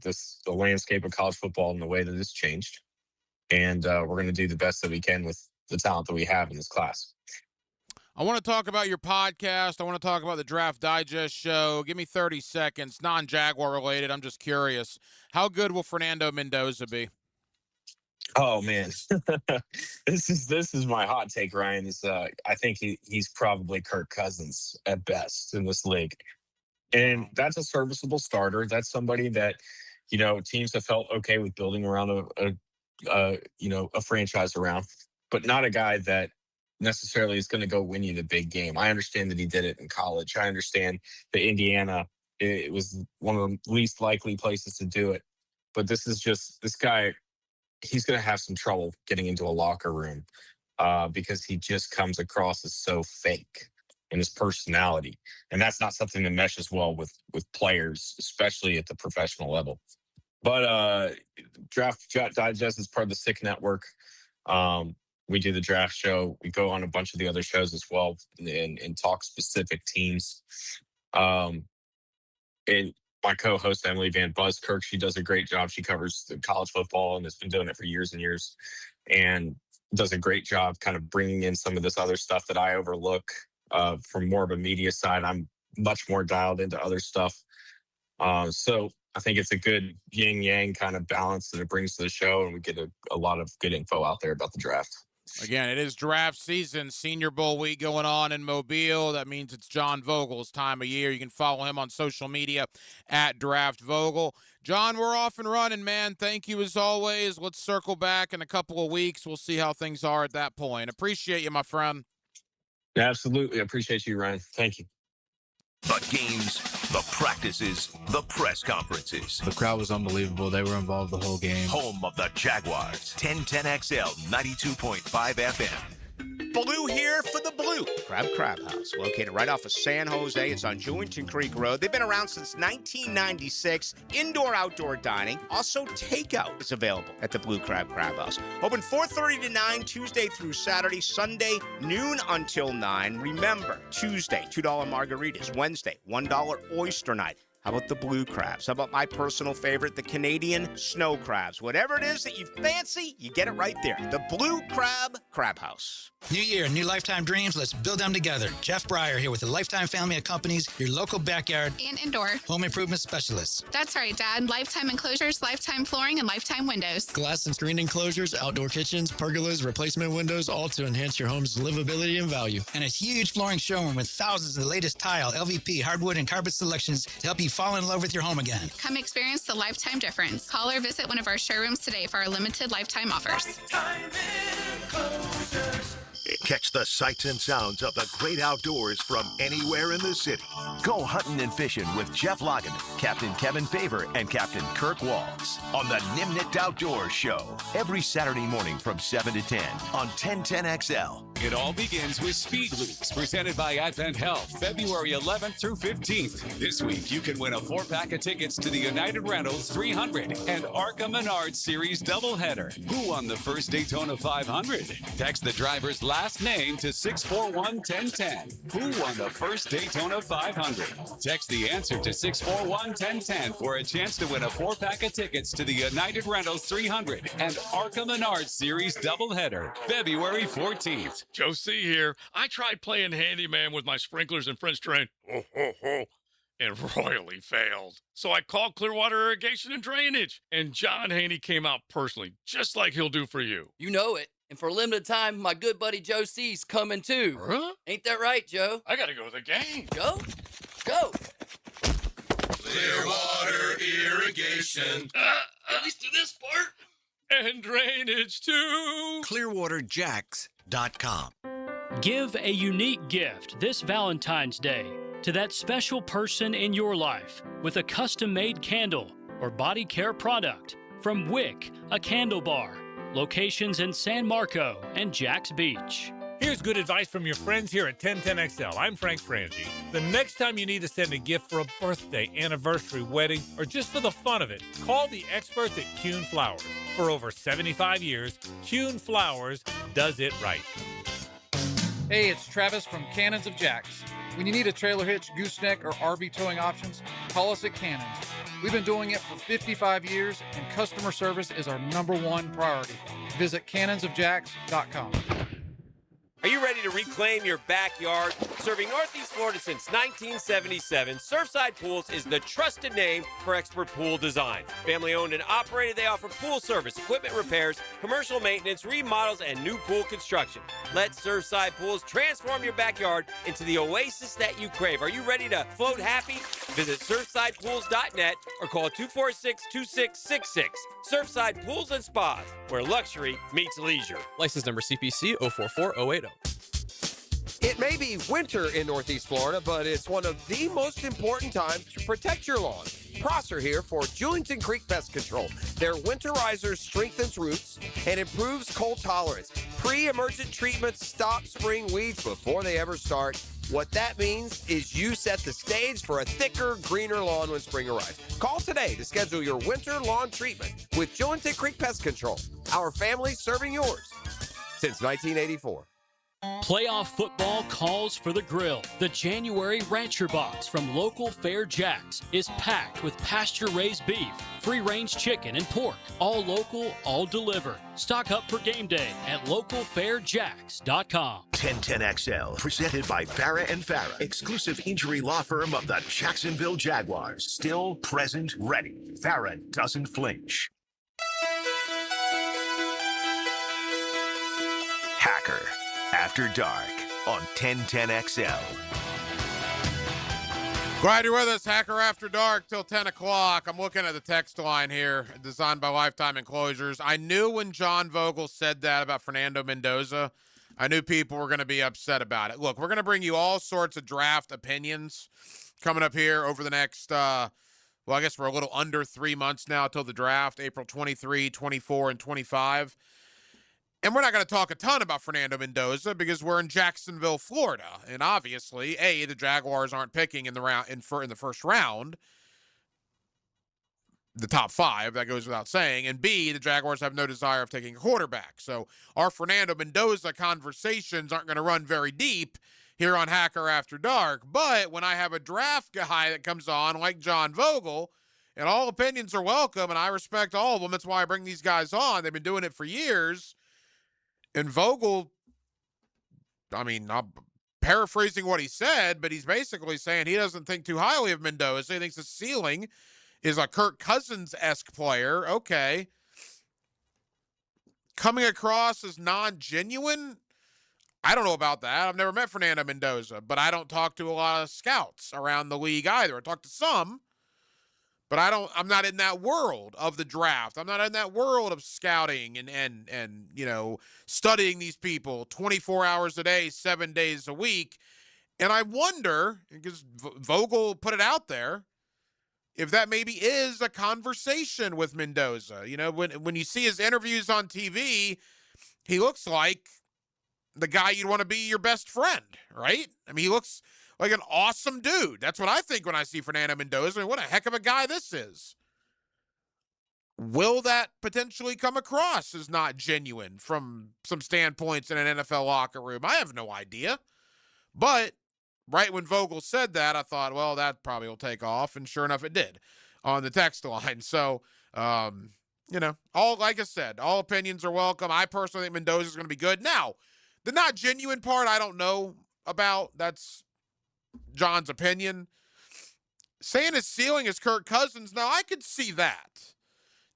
landscape of college football and the way that it's changed. And we're going to do the best that we can with the talent that we have in this class. I want to talk about your podcast. I want to talk about the Draft Digest show. Give me 30 seconds, non-Jaguar related. I'm just curious. How good will Fernando Mendoza be? Oh, man. This is my hot take, Ryan. I think he's probably Kirk Cousins at best in this league. And that's a serviceable starter. That's somebody that, teams have felt okay with building around a franchise around, but not a guy that necessarily is going to go win you the big game. I understand that he did it in college. I understand that Indiana, it was one of the least likely places to do it. But this guy, he's going to have some trouble getting into a locker room because he just comes across as so fake in his personality. And that's not something that meshes well with players, especially at the professional level. But Draft Digest is part of the SICK Network. We do the draft show. We go on a bunch of the other shows as well and talk specific teams. And my co-host, Emily Van Buskirk, she does a great job. She covers the college football and has been doing it for years and years, and does a great job kind of bringing in some of this other stuff that I overlook from more of a media side. I'm much more dialed into other stuff. So I think it's a good yin-yang kind of balance that it brings to the show, and we get a lot of good info out there about the draft. Again, it is draft season, Senior Bowl week going on in Mobile. That means it's John Vogel's time of year. You can follow him on social media at Draft Vogel. John, we're off and running, man. Thank you as always. Let's circle back in a couple of weeks. We'll see how things are at that point. Appreciate you, my friend. Absolutely. I appreciate you, Ryan. Thank you. The games, the practices, the press conferences. The crowd was unbelievable. They were involved the whole game. Home of the Jaguars. 1010XL 92.5 FM. Blue here for the Blue Crab House, located right off of San Jose. It's on Jewington Creek Road. They've been around since 1996. Indoor-outdoor dining. Also, takeout is available at the Blue Crab House. Open 4:30 to 9, Tuesday through Saturday. Sunday, noon until 9. Remember, Tuesday, $2 margaritas. Wednesday, $1 oyster night. How about the blue crabs? How about my personal favorite, the Canadian snow crabs? Whatever it is that you fancy, you get it right there. The Blue Crab House. New year, new lifetime dreams. Let's build them together. Jeff Breyer here with the Lifetime family of companies, your local backyard and indoor home improvement specialists. That's right, Dad. Lifetime enclosures, Lifetime flooring, and Lifetime windows. Glass and screen enclosures, outdoor kitchens, pergolas, replacement windows, all to enhance your home's livability and value. And a huge flooring showroom with thousands of the latest tile, LVP, hardwood, and carpet selections to help you fall in love with your home again. Come experience the Lifetime difference. Call or visit one of our showrooms today for our limited Lifetime offers. Catch the sights and sounds of the great outdoors from anywhere in the city. Go hunting and fishing with Jeff Logan, Captain Kevin Favor, and Captain Kirk Walls on the Nimnit Outdoors Show every Saturday morning from 7 to 10 on 1010XL. It all begins with Speed Weeks, presented by Advent Health, February 11th through 15th. This week, you can win a 4-pack of tickets to the United Rentals 300 and Arca Menard Series doubleheader. Who won the first Daytona 500? Text the driver's last name to 641-1010. Who won the first Daytona 500? Text the answer to 641-1010 for a chance to win a 4-pack of tickets to the United Rentals 300 and Arca Menard Series doubleheader, February 14th. Joe C. here. I tried playing handyman with my sprinklers and French drain, and royally failed. So I called Clearwater Irrigation and Drainage, and John Haney came out personally, just like he'll do for you. You know it. And for a limited time, my good buddy Joe C's coming too. Huh? Ain't that right, Joe? I gotta go to the game. Joe? Go! Clearwater Irrigation. At least do this part. And drainage too. ClearwaterJacks.com. Give a unique gift this Valentine's Day to that special person in your life with a custom-made candle or body care product from Wick, a candle bar. Locations in San Marco and Jax Beach. Here's good advice from your friends here at 1010XL. I'm Frank Frangie. The next time you need to send a gift for a birthday, anniversary, wedding, or just for the fun of it, call the experts at Kuhn Flowers. For over 75 years, Kuhn Flowers does it right. Hey, it's Travis from Cannons of Jax. When you need a trailer hitch, gooseneck, or RV towing options, call us at Cannons. We've been doing it for 55 years, and customer service is our #1 priority. Visit cannonsofjax.com. Are you ready to reclaim your backyard? Serving Northeast Florida since 1977, Surfside Pools is the trusted name for expert pool design. Family owned and operated, they offer pool service, equipment repairs, commercial maintenance, remodels, and new pool construction. Let Surfside Pools transform your backyard into the oasis that you crave. Are you ready to float happy? Visit surfsidepools.net or call 246-2666. Surfside Pools and Spas, where luxury meets leisure. License number CPC 044080. It may be winter in Northeast Florida, but it's one of the most important times to protect your lawn. Prosser here for Jewington Creek Pest Control. Their winterizer strengthens roots and improves cold tolerance. Pre-emergent treatments stop spring weeds before they ever start. What that means is you set the stage for a thicker, greener lawn when spring arrives. Call today to schedule your winter lawn treatment with Jewington Creek Pest Control. Our family serving yours since 1984. Playoff football calls for the grill. The January Rancher Box from Local Fair Jacks is packed with pasture-raised beef, free-range chicken, and pork. All local, all delivered. Stock up for game day at localfairjacks.com. 1010XL, presented by Farah and Farah, exclusive injury law firm of the Jacksonville Jaguars. Still, present, ready. Farah doesn't flinch. Hacker After Dark on 1010XL. Glad you're with us. Hacker After Dark till 10 o'clock. I'm looking at the text line here, designed by Lifetime Enclosures. I knew when John Vogel said that about Fernando Mendoza, I knew people were going to be upset about it. Look, we're going to bring you all sorts of draft opinions coming up here over the next, I guess we're a little under 3 months now till the draft, April 23, 24, and 25. And we're not going to talk a ton about Fernando Mendoza because we're in Jacksonville, Florida. And obviously, A, the Jaguars aren't picking in the first round, the top 5, that goes without saying. And B, the Jaguars have no desire of taking a quarterback. So our Fernando Mendoza conversations aren't going to run very deep here on Hacker After Dark. But when I have a draft guy that comes on like John Vogel, and all opinions are welcome, and I respect all of them. That's why I bring these guys on. They've been doing it for years. And Vogel, I mean, I'm paraphrasing what he said, but he's basically saying he doesn't think too highly of Mendoza. He thinks the ceiling is a Kirk Cousins-esque player. Okay. Coming across as non-genuine? I don't know about that. I've never met Fernando Mendoza, but I don't talk to a lot of scouts around the league either. I talk to some. But I'm not in that world of the draft. I'm not in that world of scouting and you know, studying these people 24 hours a day, 7 days a week. And I wonder, because Vogel put it out there, if that maybe is a conversation with Mendoza. You know, when you see his interviews on TV, he looks like the guy you'd want to be your best friend, right? I mean, he looks like an awesome dude. That's what I think when I see Fernando Mendoza. I mean, what a heck of a guy this is. Will that potentially come across as not genuine from some standpoints in an NFL locker room? I have no idea. But right when Vogel said that, I thought, well, that probably will take off. And sure enough, it did on the text line. So, you know, like I said, all opinions are welcome. I personally think Mendoza is going to be good. Now, the not genuine part, I don't know about. That's John's opinion. Saying his ceiling is Kirk Cousins, now I could see that.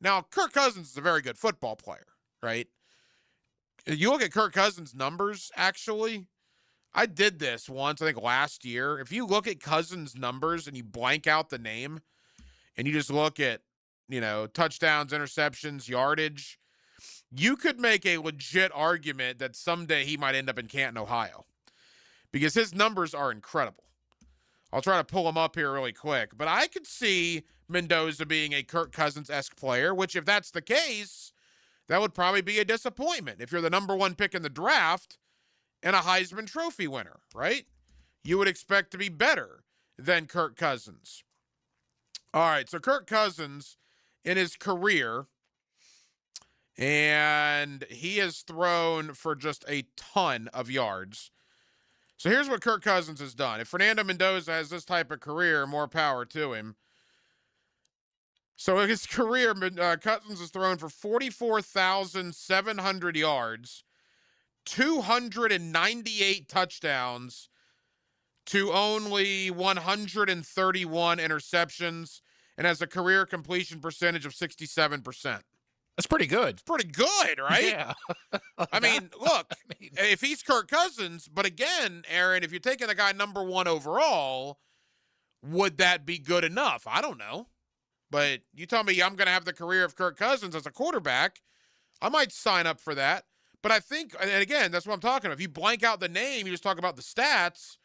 Now, Kirk Cousins is a very good football player, right? You look at Kirk Cousins' numbers, actually. I did this once, I think last year. If you look at Cousins' numbers and you blank out the name and you just look at, you know, touchdowns, interceptions, yardage, you could make a legit argument that someday he might end up in Canton, Ohio, because his numbers are incredible. I'll try to pull him up here really quick. But I could see Mendoza being a Kirk Cousins-esque player, which if that's the case, that would probably be a disappointment. If you're the number 1 pick in the draft and a Heisman Trophy winner, right? You would expect to be better than Kirk Cousins. All right, so Kirk Cousins in his career, and he has thrown for just a ton of yards. So here's what Kirk Cousins has done. If Fernando Mendoza has this type of career, more power to him. So in his career, Cousins has thrown for 44,700 yards, 298 touchdowns to only 131 interceptions, and has a career completion percentage of 67%. That's pretty good. It's pretty good, right? Yeah. I mean, look, if he's Kirk Cousins, but again, Aaron, if you're taking a guy number 1 overall, would that be good enough? I don't know. But you tell me I'm going to have the career of Kirk Cousins as a quarterback, I might sign up for that. But I think, and again, that's what I'm talking about. If you blank out the name, you just talk about the stats,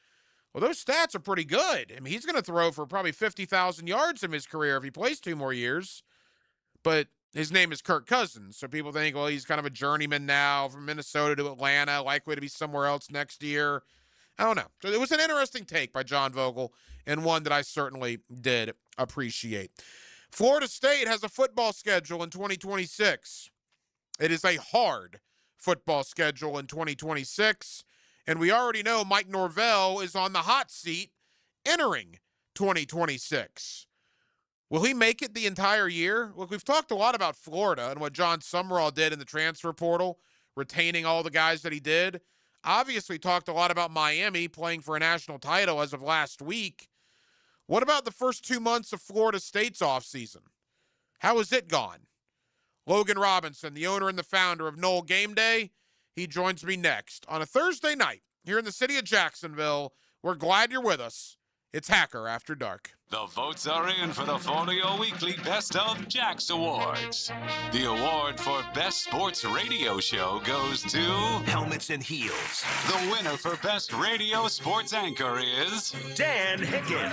well, those stats are pretty good. I mean, he's going to throw for probably 50,000 yards in his career if he plays 2 more years. But his name is Kirk Cousins, so people think, well, he's kind of a journeyman now from Minnesota to Atlanta, likely to be somewhere else next year. I don't know. So it was an interesting take by John Vogel, and one that I certainly did appreciate. Florida State has a football schedule in 2026. It is a hard football schedule in 2026, and we already know Mike Norvell is on the hot seat entering 2026. Will he make it the entire year? Look, we've talked a lot about Florida and what John Summerall did in the transfer portal, retaining all the guys that he did. Obviously talked a lot about Miami playing for a national title as of last week. What about the first 2 months of Florida State's offseason? How has it gone? Logan Robinson, the owner and the founder of Noel Game Day, he joins me next on a Thursday night here in the city of Jacksonville. We're glad you're with us. It's Hacker After Dark. The votes are in for the Folio Weekly Best of Jacks Awards. The award for Best Sports Radio Show goes to Helmets and Heels. The winner for Best Radio Sports Anchor is Dan Hicken.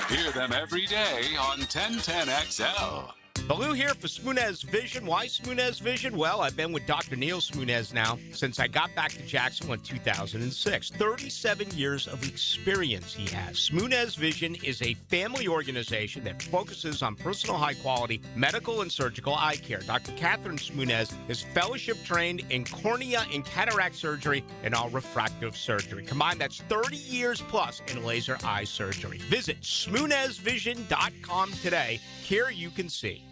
Hear them every day on 1010XL. Baloo here for Smoonez Vision. Why Smoonez Vision? Well, I've been with Dr. Neil Smoonez now since I got back to Jacksonville in 2006. 37 years of experience he has. Smoonez Vision is a family organization that focuses on personal high-quality medical and surgical eye care. Dr. Catherine Smoonez is fellowship-trained in cornea and cataract surgery and all refractive surgery. Combined, that's 30 years plus in laser eye surgery. Visit SmoonezVision.com today. Care you can see.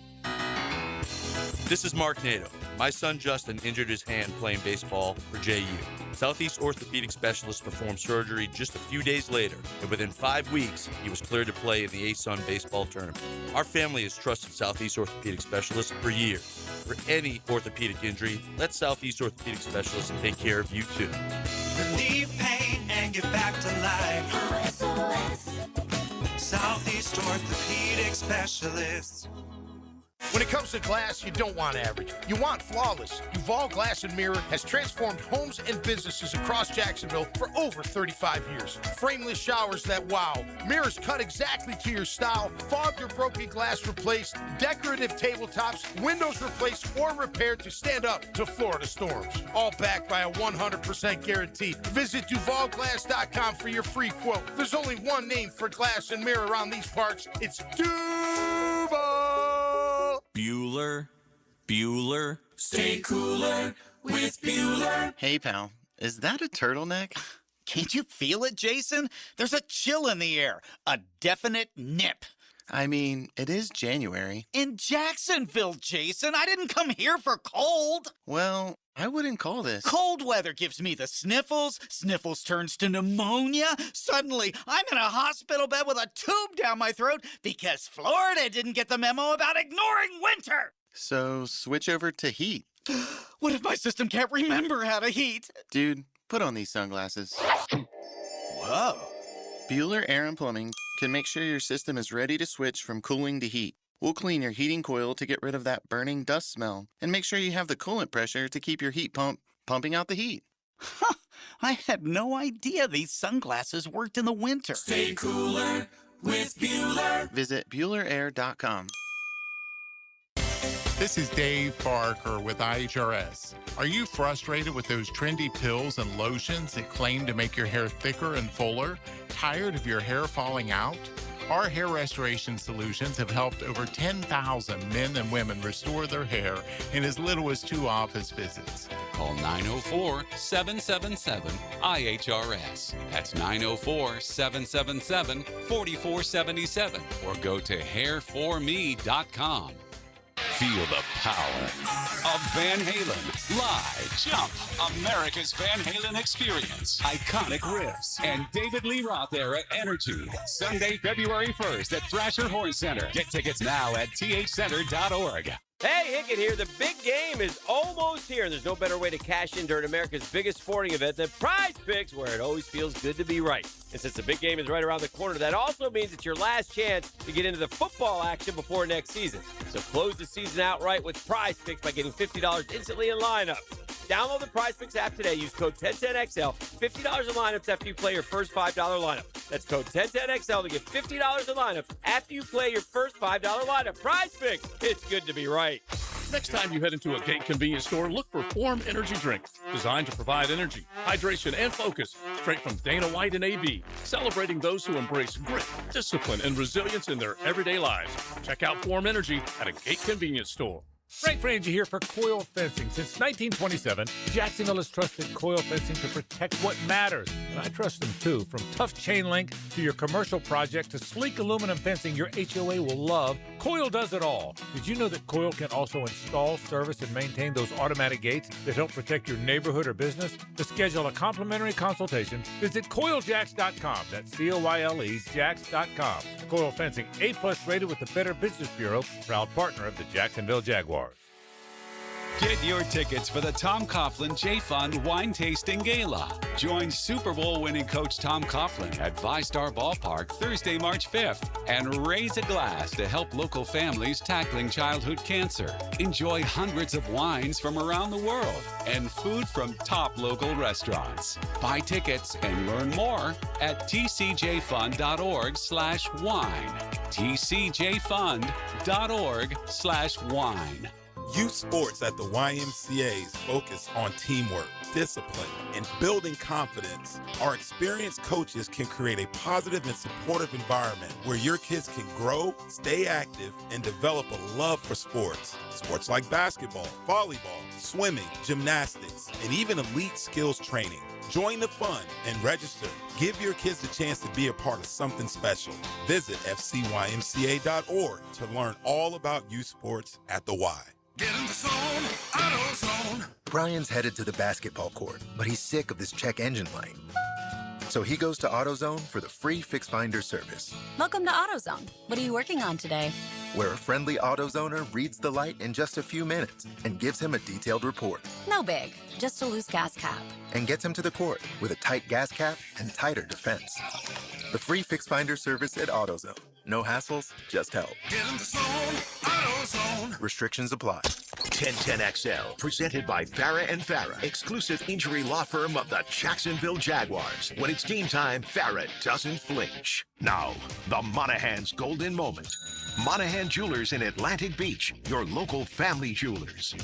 This is Mark Nato. My son Justin injured his hand playing baseball for JU. Southeast Orthopedic Specialists performed surgery just a few days later, and within 5 weeks, he was cleared to play in the ASUN baseball tournament. Our family has trusted Southeast Orthopedic Specialists for years. For any orthopedic injury, let Southeast Orthopedic Specialists take care of you too. Relieve pain and get back to life. SOS. Southeast Orthopedic Specialists. When it comes to glass, you don't want average. You want flawless. Duval Glass and Mirror has transformed homes and businesses across Jacksonville for over 35 years. Frameless showers that wow. Mirrors cut exactly to your style. Fogged or broken glass replaced. Decorative tabletops. Windows replaced or repaired to stand up to Florida storms. All backed by a 100% guarantee. Visit DuvalGlass.com for your free quote. There's only one name for glass and mirror around these parts. It's Duval. Bueller. Stay cooler with Bueller. Hey, pal, is that a turtleneck? Can't you feel it, Jason? There's a chill in the air, a definite nip. I mean, it is January. In Jacksonville, Jason. I didn't come here for cold. Well, I wouldn't call this. Cold weather gives me the sniffles. Sniffles turns to pneumonia. Suddenly, I'm in a hospital bed with a tube down my throat because Florida didn't get the memo about ignoring winter. So switch over to heat. What if my system can't remember how to heat? Dude, put on these sunglasses. Whoa. Bueller Air & Plumbing can make sure your system is ready to switch from cooling to heat. We'll clean your heating coil to get rid of that burning dust smell and make sure you have the coolant pressure to keep your heat pump pumping out the heat. Huh, I had no idea these sunglasses worked in the winter. Stay cooler with Bueller. Visit BuellerAir.com. This is Dave Barker with IHRS. Are you frustrated with those trendy pills and lotions that claim to make your hair thicker and fuller? Tired of your hair falling out? Our hair restoration solutions have helped over 10,000 men and women restore their hair in as little as 2 office visits. Call 904-777-IHRS. That's 904-777-4477 or go to hairforme.com. Feel the power of Van Halen. Live. Jump. America's Van Halen experience. Iconic riffs. And David Lee Roth era energy. Sunday, February 1st at Thrasher Horn Center. Get tickets now at thcenter.org. Hey, Hickett here. The big game is almost here, and there's no better way to cash in during America's biggest sporting event than Prize Picks, where it always feels good to be right. And since the big game is right around the corner, that also means it's your last chance to get into the football action before next season. So close the season out right with Prize Picks by getting $50 instantly in lineups. Download the Prize Picks app today. Use code 1010XL. $50 in lineups after you play your first $5 lineup. That's code 1010XL to get $50 in lineups after you play your first $5 lineup. Prize Picks. It's good to be right. Next time you head into a Gate convenience store, look for Form Energy drinks, designed to provide energy, hydration, and focus, straight from Dana White and AB, celebrating those who embrace grit, discipline, and resilience in their everyday lives. Check out Form Energy at a Gate convenience store. Frank Frangie here for Coil Fencing. Since 1927, Jacksonville has trusted Coil Fencing to protect what matters. And I trust them too. From tough chain link to your commercial project to sleek aluminum fencing your HOA will love, Coil does it all. Did you know that Coil can also install, service, and maintain those automatic gates that help protect your neighborhood or business? To schedule a complimentary consultation, visit CoilJacks.com. That's COYLE Jacks.com. Coil Fencing, A+ rated with the Better Business Bureau, proud partner of the Jacksonville Jaguars. Get your tickets for the Tom Coughlin J Fund Wine Tasting Gala. Join Super Bowl winning coach Tom Coughlin at VyStar Ballpark Thursday, March 5th and raise a glass to help local families tackling childhood cancer. Enjoy hundreds of wines from around the world and food from top local restaurants. Buy tickets and learn more at tcjfund.org/wine. tcjfund.org/wine. Youth sports at the YMCA's focus on teamwork, discipline, and building confidence. Our experienced coaches can create a positive and supportive environment where your kids can grow, stay active, and develop a love for sports. Sports like basketball, volleyball, swimming, gymnastics, and even elite skills training. Join the fun and register. Give your kids the chance to be a part of something special. Visit fcymca.org to learn all about youth sports at the Y. Get in the zone, AutoZone. Brian's headed to the basketball court, but he's sick of this check engine light. So he goes to AutoZone for the free Fix Finder service, Welcome to AutoZone. What are you working on today? where a friendly AutoZoner reads the light in just a few minutes and gives him a detailed report No big, just a loose gas cap. and gets him to the court with a tight gas cap and tighter defense. The free Fix Finder service at AutoZone. No hassles, just help. Get in the zone, AutoZone. Restrictions apply. 1010XL, presented by Farah and Farah, exclusive injury law firm of the Jacksonville Jaguars. When it's game time, Farah doesn't flinch. Now, the Monahan's golden moment. Monahan Jewelers in Atlantic Beach, your local family jewelers.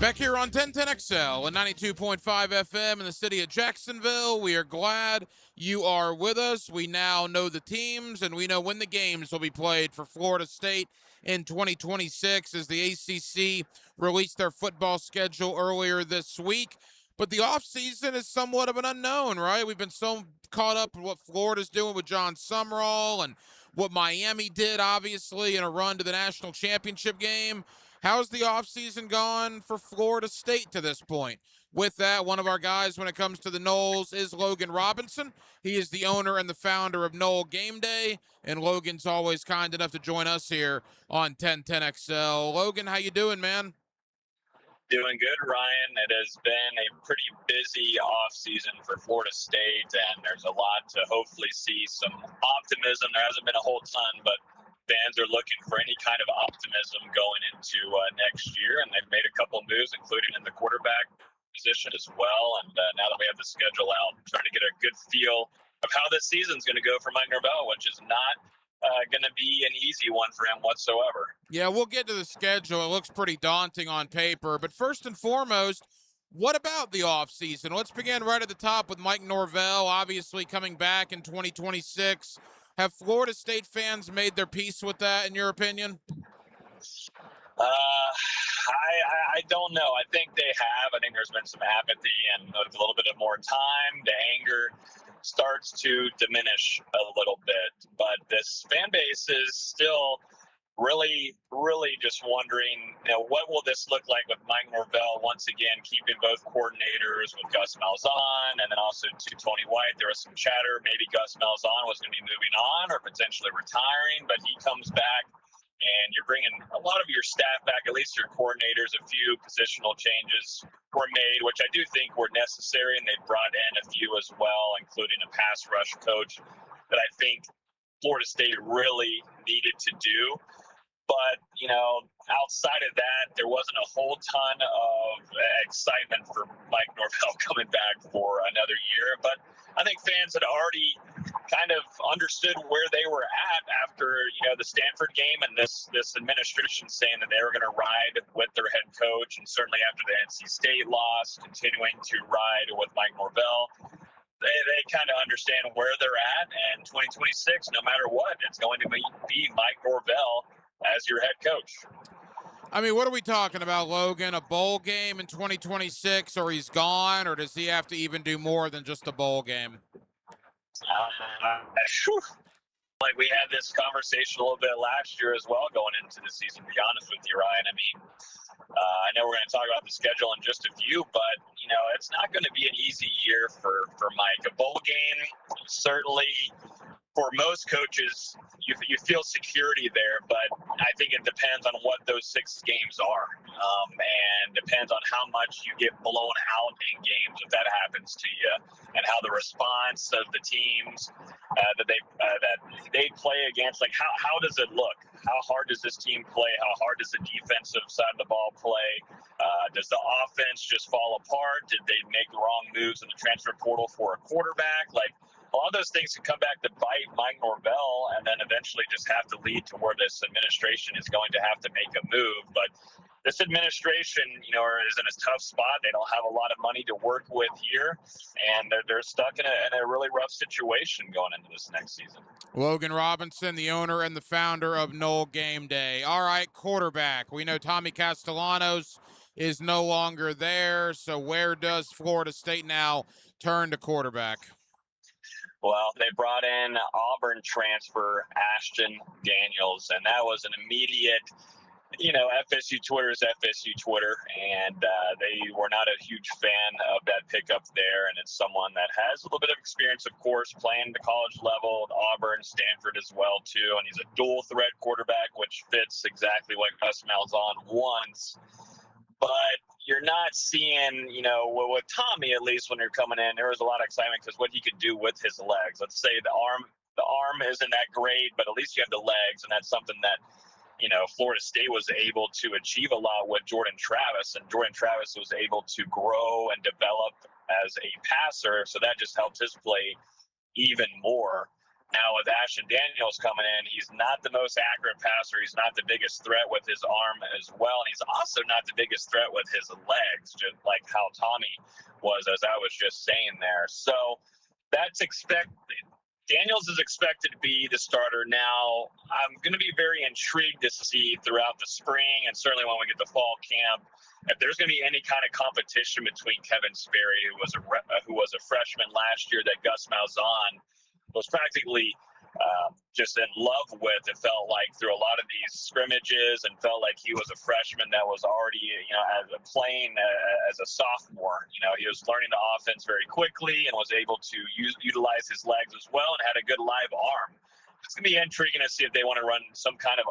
Back here on 1010XL and 92.5 FM in the city of Jacksonville. We are glad you are with us. We now know the teams and we know when the games will be played for Florida State in 2026 as the ACC released their football schedule earlier this week. But the offseason is somewhat of an unknown, right? We've been so caught up in what Florida's doing with John Sumrall and what Miami did, obviously, in a run to the national championship game. How's the offseason gone for Florida State to this point? With that, one of our guys when it comes to the Noles is Logan Robinson. He is the owner and the founder of Nole Game Day, and Logan's always kind enough to join us here on 1010XL. Logan, how you doing, man? Doing good, Ryan. It has been a pretty busy offseason for Florida State, and there's a lot to hopefully see some optimism. There hasn't been a whole ton, but fans are looking for any kind of optimism going into next year, and they've made a couple moves, including in the quarterback position as well. And now that we have the schedule out, I'm trying to get a good feel of how this season's going to go for Mike Norvell, which is not going to be an easy one for him whatsoever. Yeah, we'll get to the schedule. It looks pretty daunting on paper. But first and foremost, what about the offseason? Let's begin right at the top with Mike Norvell, obviously coming back in 2026. Have Florida State fans made their peace with that, in your opinion? I don't know. I think they have. I think there's been some apathy, and with a little bit of more time, the anger starts to diminish a little bit. But this fan base is still really just wondering, what will this look like with Mike Norvell once again keeping both coordinators with Gus Malzahn and then also to Tony White. There was some chatter maybe Gus Malzahn was going to be moving on or potentially retiring, but he comes back. And you're bringing a lot of your staff back, at least your coordinators. A few positional changes were made, which I do think were necessary, and they brought in a few as well, including a pass rush coach that I think Florida State really needed to do. But, outside of that, there wasn't a whole ton of excitement for Mike Norvell coming back for another year. But I think fans had already kind of understood where they were at after, the Stanford game and this administration saying that they were going to ride with their head coach. And certainly after the NC State loss, continuing to ride with Mike Norvell. They kind of understand where they're at. And 2026, no matter what, it's going to be Mike Norvell as your head coach. I mean, what are we talking about, Logan? A bowl game in 2026, or he's gone, or does he have to even do more than just a bowl game? Like we had this conversation a little bit last year as well going into the season, to be honest with you, Ryan. I mean, I know we're going to talk about the schedule in just a few, but, it's not going to be an easy year for Mike. A bowl game, certainly for most coaches, you feel security there, but I think it depends on what those 6 games are, and depends on how much you get blown out in games if that happens to you, and how the response of the teams that they play against, like how does it look? How hard does this team play? How hard does the defensive side of the ball play? Does the offense just fall apart? Did they make the wrong moves in the transfer portal for a quarterback? Like, a lot of those things can come back to bite Mike Norvell, and then eventually just have to lead to where this administration is going to have to make a move. But this administration, is in a tough spot. They don't have a lot of money to work with here, and they're stuck in a really rough situation going into this next season. Logan Robinson, the owner and the founder of Nole Game Day. All right, quarterback. We know Tommy Castellanos is no longer there, so where does Florida State now turn to quarterback? Well, they brought in Auburn transfer Ashton Daniels, and that was an immediate, FSU Twitter is FSU Twitter, and they were not a huge fan of that pickup there. And it's someone that has a little bit of experience, of course, playing the college level at Auburn, Stanford as well, too. And he's a dual threat quarterback, which fits exactly what Gus Malzahn wants. But you're not seeing, with Tommy, at least when you're coming in, there was a lot of excitement because what he could do with his legs. Let's say the arm isn't that great, but at least you have the legs, and that's something that, Florida State was able to achieve a lot with Jordan Travis, and Jordan Travis was able to grow and develop as a passer, so that just helped his play even more. Now with Ashton Daniels coming in, he's not the most accurate passer. He's not the biggest threat with his arm as well. And he's also not the biggest threat with his legs, just like how Tommy was, as I was just saying there. So that's expected. Daniels is expected to be the starter. Now, I'm going to be very intrigued to see throughout the spring, and certainly when we get to fall camp, if there's going to be any kind of competition between Kevin Sperry, who was a freshman last year that Gus Malzahn was practically just in love with, it felt like, through a lot of these scrimmages, and felt like he was a freshman that was already, playing as a sophomore. He was learning the offense very quickly and was able to utilize his legs as well, and had a good live arm. It's going to be intriguing to see if they want to run some kind of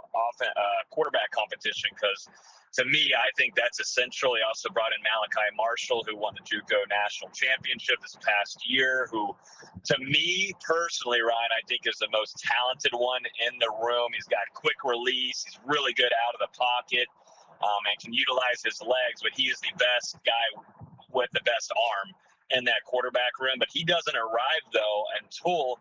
quarterback competition, because to me, I think that's essential. He also brought in Malachi Marshall, who won the JUCO National Championship this past year, who, to me personally, Ryan, I think is the most talented one in the room. He's got quick release. He's really good out of the pocket, and can utilize his legs, but he is the best guy with the best arm in that quarterback room. But he doesn't arrive, though, until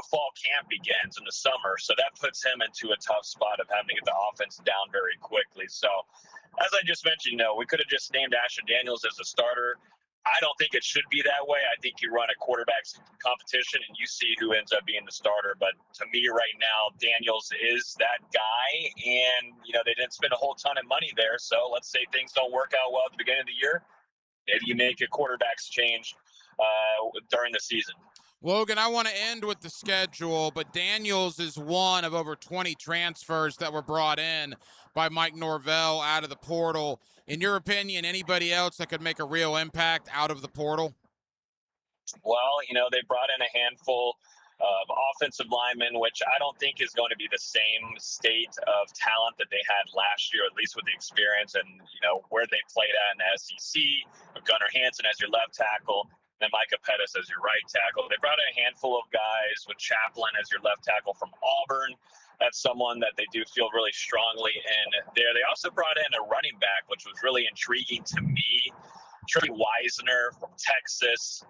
fall camp begins in the summer. So that puts him into a tough spot of having to get the offense down very quickly. So as I just mentioned, we could have just named Ashton Daniels as a starter. I don't think it should be that way. I think you run a quarterback competition and you see who ends up being the starter. But to me right now, Daniels is that guy. And, they didn't spend a whole ton of money there. So let's say things don't work out well at the beginning of the year. Maybe you make a quarterback's change during the season. Logan, I want to end with the schedule, but Daniels is one of over 20 transfers that were brought in by Mike Norvell out of the portal. In your opinion, anybody else that could make a real impact out of the portal? Well, they brought in a handful of offensive linemen, which I don't think is going to be the same state of talent that they had last year, at least with the experience and, where they played at in the SEC, with Gunnar Hansen as your left tackle, and Micah Pettis as your right tackle. They brought in a handful of guys with Chaplin as your left tackle from Auburn. That's someone that they do feel really strongly in there. They also brought in a running back, which was really intriguing to me. Trey Wisner from Texas,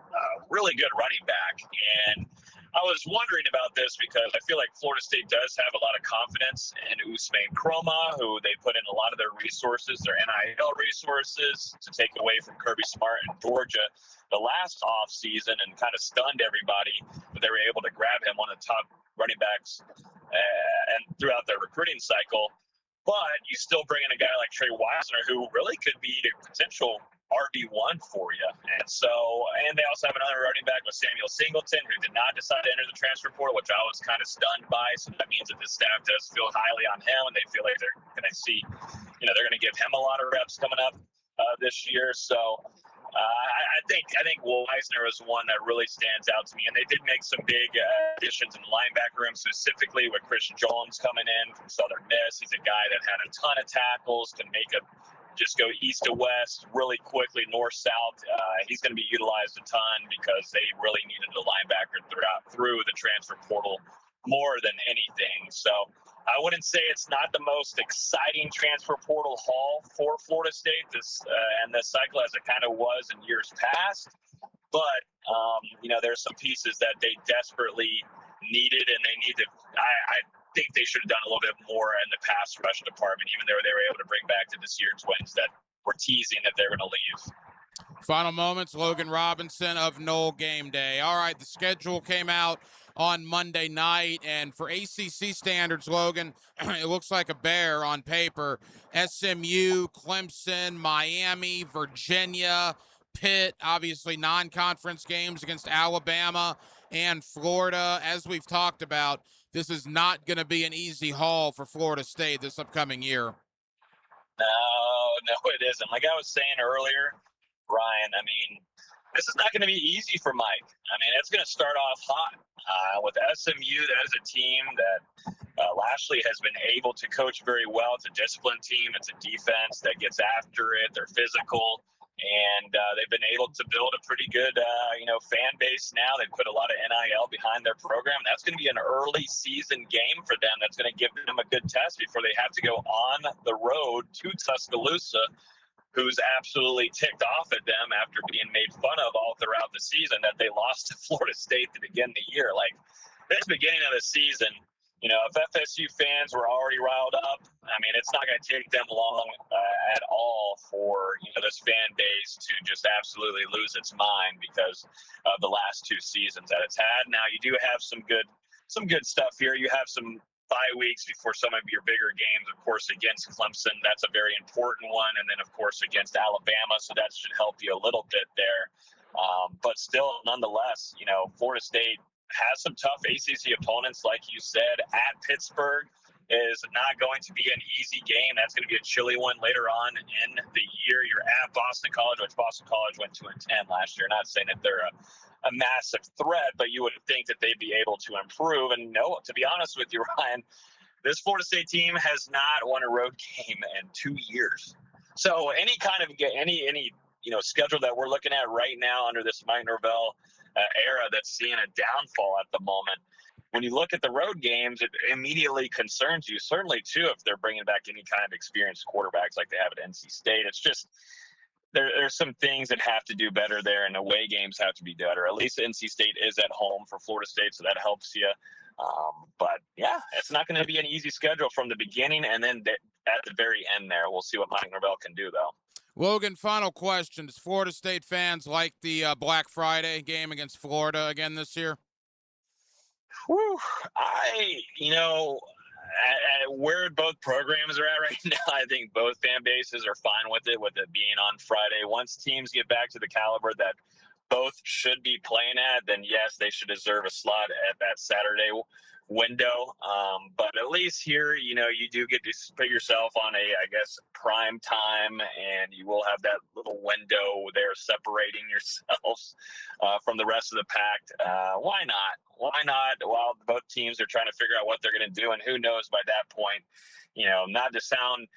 really good running back. And I was wondering about this because I feel like Florida State does have a lot of confidence in Ousmane Kroma, who they put in a lot of their resources, their NIL resources, to take away from Kirby Smart in Georgia the last offseason, and kind of stunned everybody. But they were able to grab him, one of the top running backs and throughout their recruiting cycle. But you still bring in a guy like Trey Wisner, who really could be a potential RB1 for you. And they also have another running back with Samuel Singleton, who did not decide to enter the transfer portal, which I was kind of stunned by. So that means that the staff does feel highly on him, and they feel like they're going to see, they're going to give him a lot of reps coming up this year. So I think Weisner is one that really stands out to me, and they did make some big additions in the linebacker room, specifically with Christian Jones coming in from Southern Miss. He's a guy that had a ton of tackles, can make just go east to west really quickly, north south. He's going to be utilized a ton because they really needed a linebacker through the transfer portal more than anything. So I wouldn't say it's not the most exciting transfer portal haul for Florida State and this cycle as it kind of was in years past. But, there's some pieces that they desperately needed, and they need to I think they should have done a little bit more in the pass rush department, even though they were able to bring back the Nasir twins that were teasing that they were going to leave. Final moments, Logan Robinson of Knoll Game Day. All right, the schedule came out on Monday night, and for ACC standards, Logan, it looks like a bear on paper. SMU, Clemson, Miami, Virginia, Pitt, obviously non-conference games against Alabama and Florida. As we've talked about, this is not going to be an easy haul for Florida State this upcoming year. No, it isn't. Like I was saying earlier, Ryan, this is not going to be easy for Mike. It's going to start off hot. With SMU, that is a team that Lashley has been able to coach very well. It's a disciplined team. It's a defense that gets after it. They're physical. And they've been able to build a pretty good, fan base now. They put a lot of NIL behind their program. That's going to be an early season game for them. That's going to give them a good test before they have to go on the road to Tuscaloosa, who's absolutely ticked off at them after being made fun of all throughout the season that they lost to Florida State to begin the year. Like, this beginning of the season, if FSU fans were already riled up, it's not going to take them long at all for this fan base to just absolutely lose its mind because of the last two seasons that it's had. Now, you do have some good stuff here. You have some bye weeks before some of your bigger games, of course, against Clemson. That's a very important one. And then, of course, against Alabama. So that should help you a little bit there. But still, nonetheless, Florida State has some tough ACC opponents, like you said. At Pittsburgh is not going to be an easy game. That's going to be a chilly one later on in the year. You're at Boston College, which Boston College went 2-10 last year. Not saying that they're a massive threat, but you would think that they'd be able to improve. And no, to be honest with you, Ryan, this Florida State team has not won a road game in 2 years. So any kind of schedule that we're looking at right now under this Mike Norvell era that's seeing a downfall at the moment, when you look at the road games, it immediately concerns you. Certainly, too, if they're bringing back any kind of experienced quarterbacks like they have at NC State. It's just there's some things that have to do better there, and away games have to be better. At least NC State is at home for Florida State, so that helps you. But, yeah, it's not going to be an easy schedule from the beginning, and then at the very end there. We'll see what Mike Norvell can do, though. Logan, final question. Does Florida State fans like the Black Friday game against Florida again this year? Whew. Where both programs are at right now, I think both fan bases are fine with it being on Friday. Once teams get back to the caliber that both should be playing at, then yes, they should deserve a slot at that Saturday window. But at least here, you do get to put yourself on prime time, and you will have that little window there separating yourselves from the rest of the pack. Why not? Why not? While both teams are trying to figure out what they're going to do, and who knows by that point, not to sound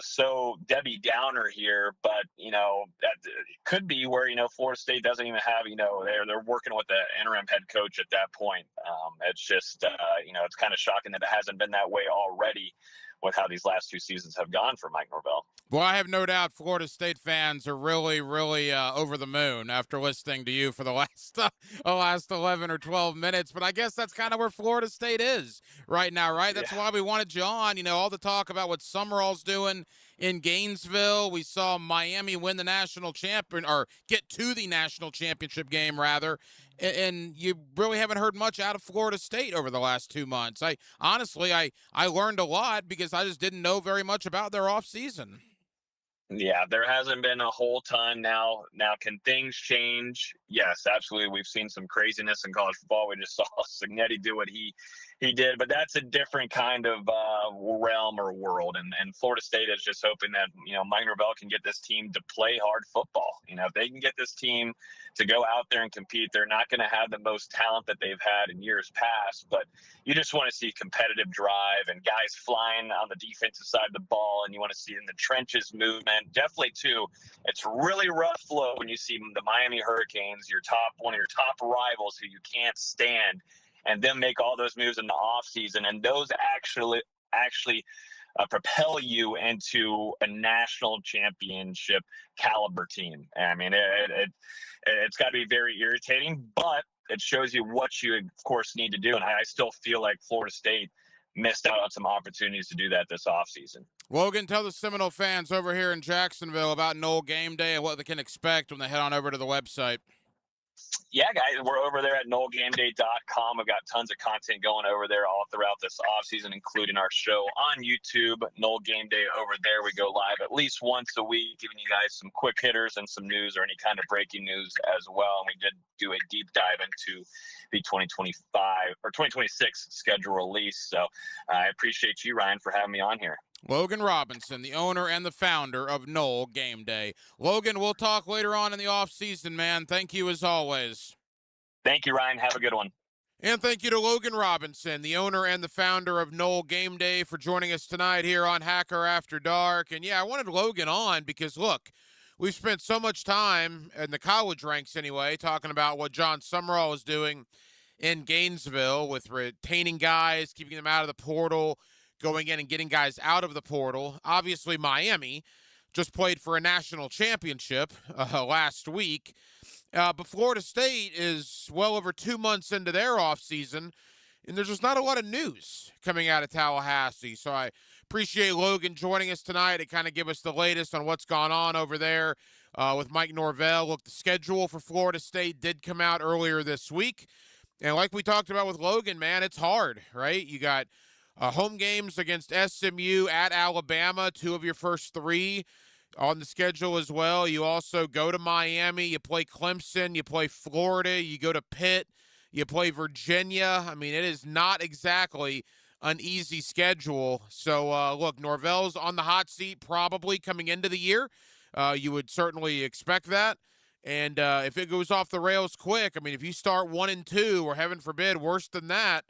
so Debbie Downer here, but, that could be where, Florida State doesn't even have, they're working with the interim head coach at that point. It's just, it's kind of shocking that it hasn't been that way already with how these last two seasons have gone for Mike Norvell. Well, I have no doubt Florida State fans are really, really over the moon after listening to you for the last 11 or 12 minutes. But I guess that's kind of where Florida State is right now, right? That's why we wanted you on. All the talk about what Summerall's doing in Gainesville. We saw Miami win the national champion, or get to the national championship game, rather. And you really haven't heard much out of Florida State over the last 2 months. I honestly learned a lot because I just didn't know very much about their offseason. Yeah, there hasn't been a whole ton now. Now, can things change? Yes, absolutely. We've seen some craziness in college football. We just saw Signetti do what he did, but that's a different kind of realm or world. And Florida State is just hoping that Mike Norvell can get this team to play hard football. If they can get this team to go out there and compete, they're not going to have the most talent that they've had in years past, but you just want to see competitive drive and guys flying on the defensive side of the ball, and you want to see in the trenches movement. Definitely, too, it's really rough flow when you see the Miami Hurricanes, one of your top rivals who you can't stand, and them make all those moves in the offseason, and those actually propel you into a national championship caliber team. I mean, it's got to be very irritating, but it shows you what you, of course, need to do. And I still feel like Florida State missed out on some opportunities to do that this offseason. Logan, tell the Seminole fans over here in Jacksonville about Nole Game Day and what they can expect when they head on over to the website. Yeah, guys, we're over there at NoleGameDay.com. We've got tons of content going over there all throughout this offseason, including our show on YouTube, Nole Game Day over there. We go live at least once a week, giving you guys some quick hitters and some news or any kind of breaking news as well. And we did do a deep dive into the 2025 or 2026 schedule release. So I appreciate you, Ryan, for having me on here. Logan Robinson, the owner and the founder of Nole Game Day. Logan, we'll talk later on in the offseason, man. Thank you as always. Thank you, Ryan. Have a good one. And thank you to Logan Robinson, the owner and the founder of Nole Game Day, for joining us tonight here on Hacker After Dark. And yeah, I wanted Logan on because, look, we've spent so much time in the college ranks anyway, talking about what John Summerall is doing in Gainesville with retaining guys, keeping them out of the portal, going in and getting guys out of the portal. Obviously, Miami just played for a national championship last week. But Florida State is well over 2 months into their offseason, and there's just not a lot of news coming out of Tallahassee. So I appreciate Logan joining us tonight to kind of give us the latest on what's gone on over there with Mike Norvell. Look, the schedule for Florida State did come out earlier this week. And like we talked about with Logan, man, it's hard, right? You got home games against SMU, at Alabama, 2 of your first 3 on the schedule as well. You also go to Miami, you play Clemson, you play Florida, you go to Pitt, you play Virginia. I mean, it is not exactly an easy schedule. So, look, Norvell's on the hot seat probably coming into the year. You would certainly expect that. And if it goes off the rails quick, I mean, if you start 1-2 or heaven forbid, worse than that,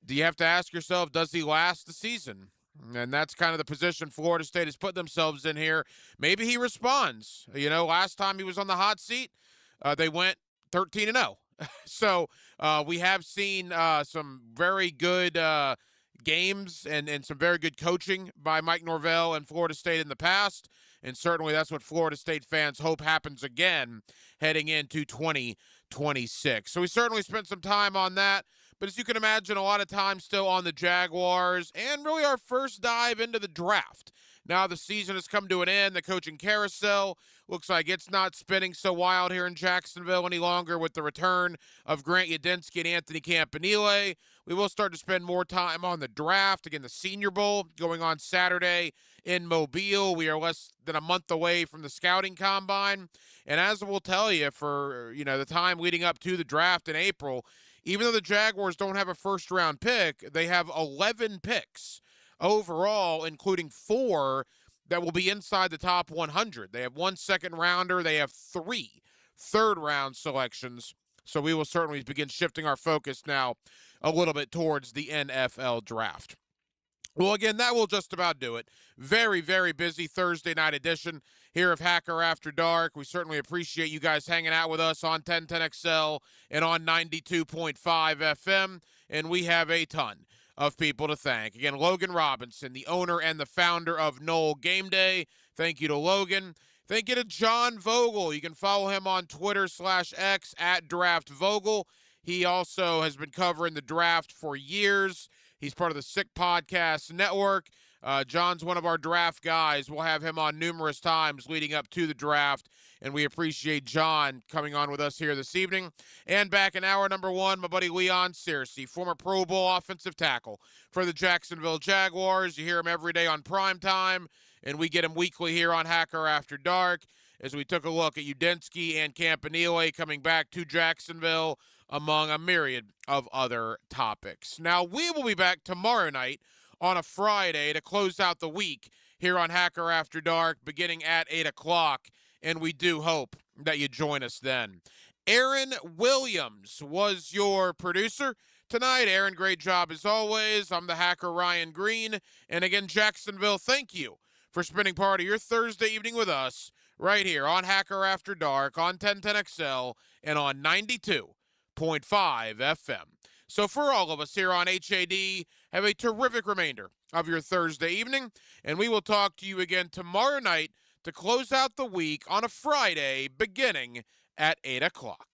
do you have to ask yourself, does he last the season? And that's kind of the position Florida State has put themselves in here. Maybe he responds. Last time he was on the hot seat, they went 13-0. So we have seen some very good games and some very good coaching by Mike Norvell and Florida State in the past. And certainly that's what Florida State fans hope happens again heading into 2026. So we certainly spent some time on that. But as you can imagine, a lot of time still on the Jaguars and really our first dive into the draft. Now the season has come to an end. The coaching carousel looks like it's not spinning so wild here in Jacksonville any longer with the return of Grant Udinski and Anthony Campanile. We will start to spend more time on the draft. Again, the Senior Bowl going on Saturday in Mobile. We are less than a month away from the scouting combine. And as we'll tell you for, the time leading up to the draft in April, even though the Jaguars don't have a first-round pick, they have 11 picks overall, including 4 that will be inside the top 100. They have 1 second-rounder. They have 3 third-round selections. So we will certainly begin shifting our focus now a little bit towards the NFL draft. Well, again, that will just about do it. Very, very busy Thursday night edition here of Hacker After Dark. We certainly appreciate you guys hanging out with us on 1010XL and on 92.5 FM, and we have a ton of people to thank. Again, Logan Robinson, the owner and the founder of Nole Game Day. Thank you to Logan. Thank you to John Vogel. You can follow him on Twitter/X at DraftVogel. He also has been covering the draft for years. He's part of the Sick Podcast Network. John's one of our draft guys. We'll have him on numerous times leading up to the draft, and we appreciate John coming on with us here this evening. And back in hour number 1, my buddy Leon Searcy, former Pro Bowl offensive tackle for the Jacksonville Jaguars. You hear him every day on Primetime and we get him weekly here on Hacker After Dark as we took a look at Udinski and Campanile coming back to Jacksonville, among a myriad of other topics. Now, we will be back tomorrow night on a Friday to close out the week here on Hacker After Dark, beginning at 8 o'clock, and we do hope that you join us then. Aaron Williams was your producer tonight. Aaron, great job as always. I'm the Hacker Ryan Green, and again, Jacksonville, thank you for spending part of your Thursday evening with us right here on Hacker After Dark, on 1010XL, and on 92.5 FM. So for all of us here on HAD, have a terrific remainder of your Thursday evening, and we will talk to you again tomorrow night to close out the week on a Friday beginning at 8 o'clock.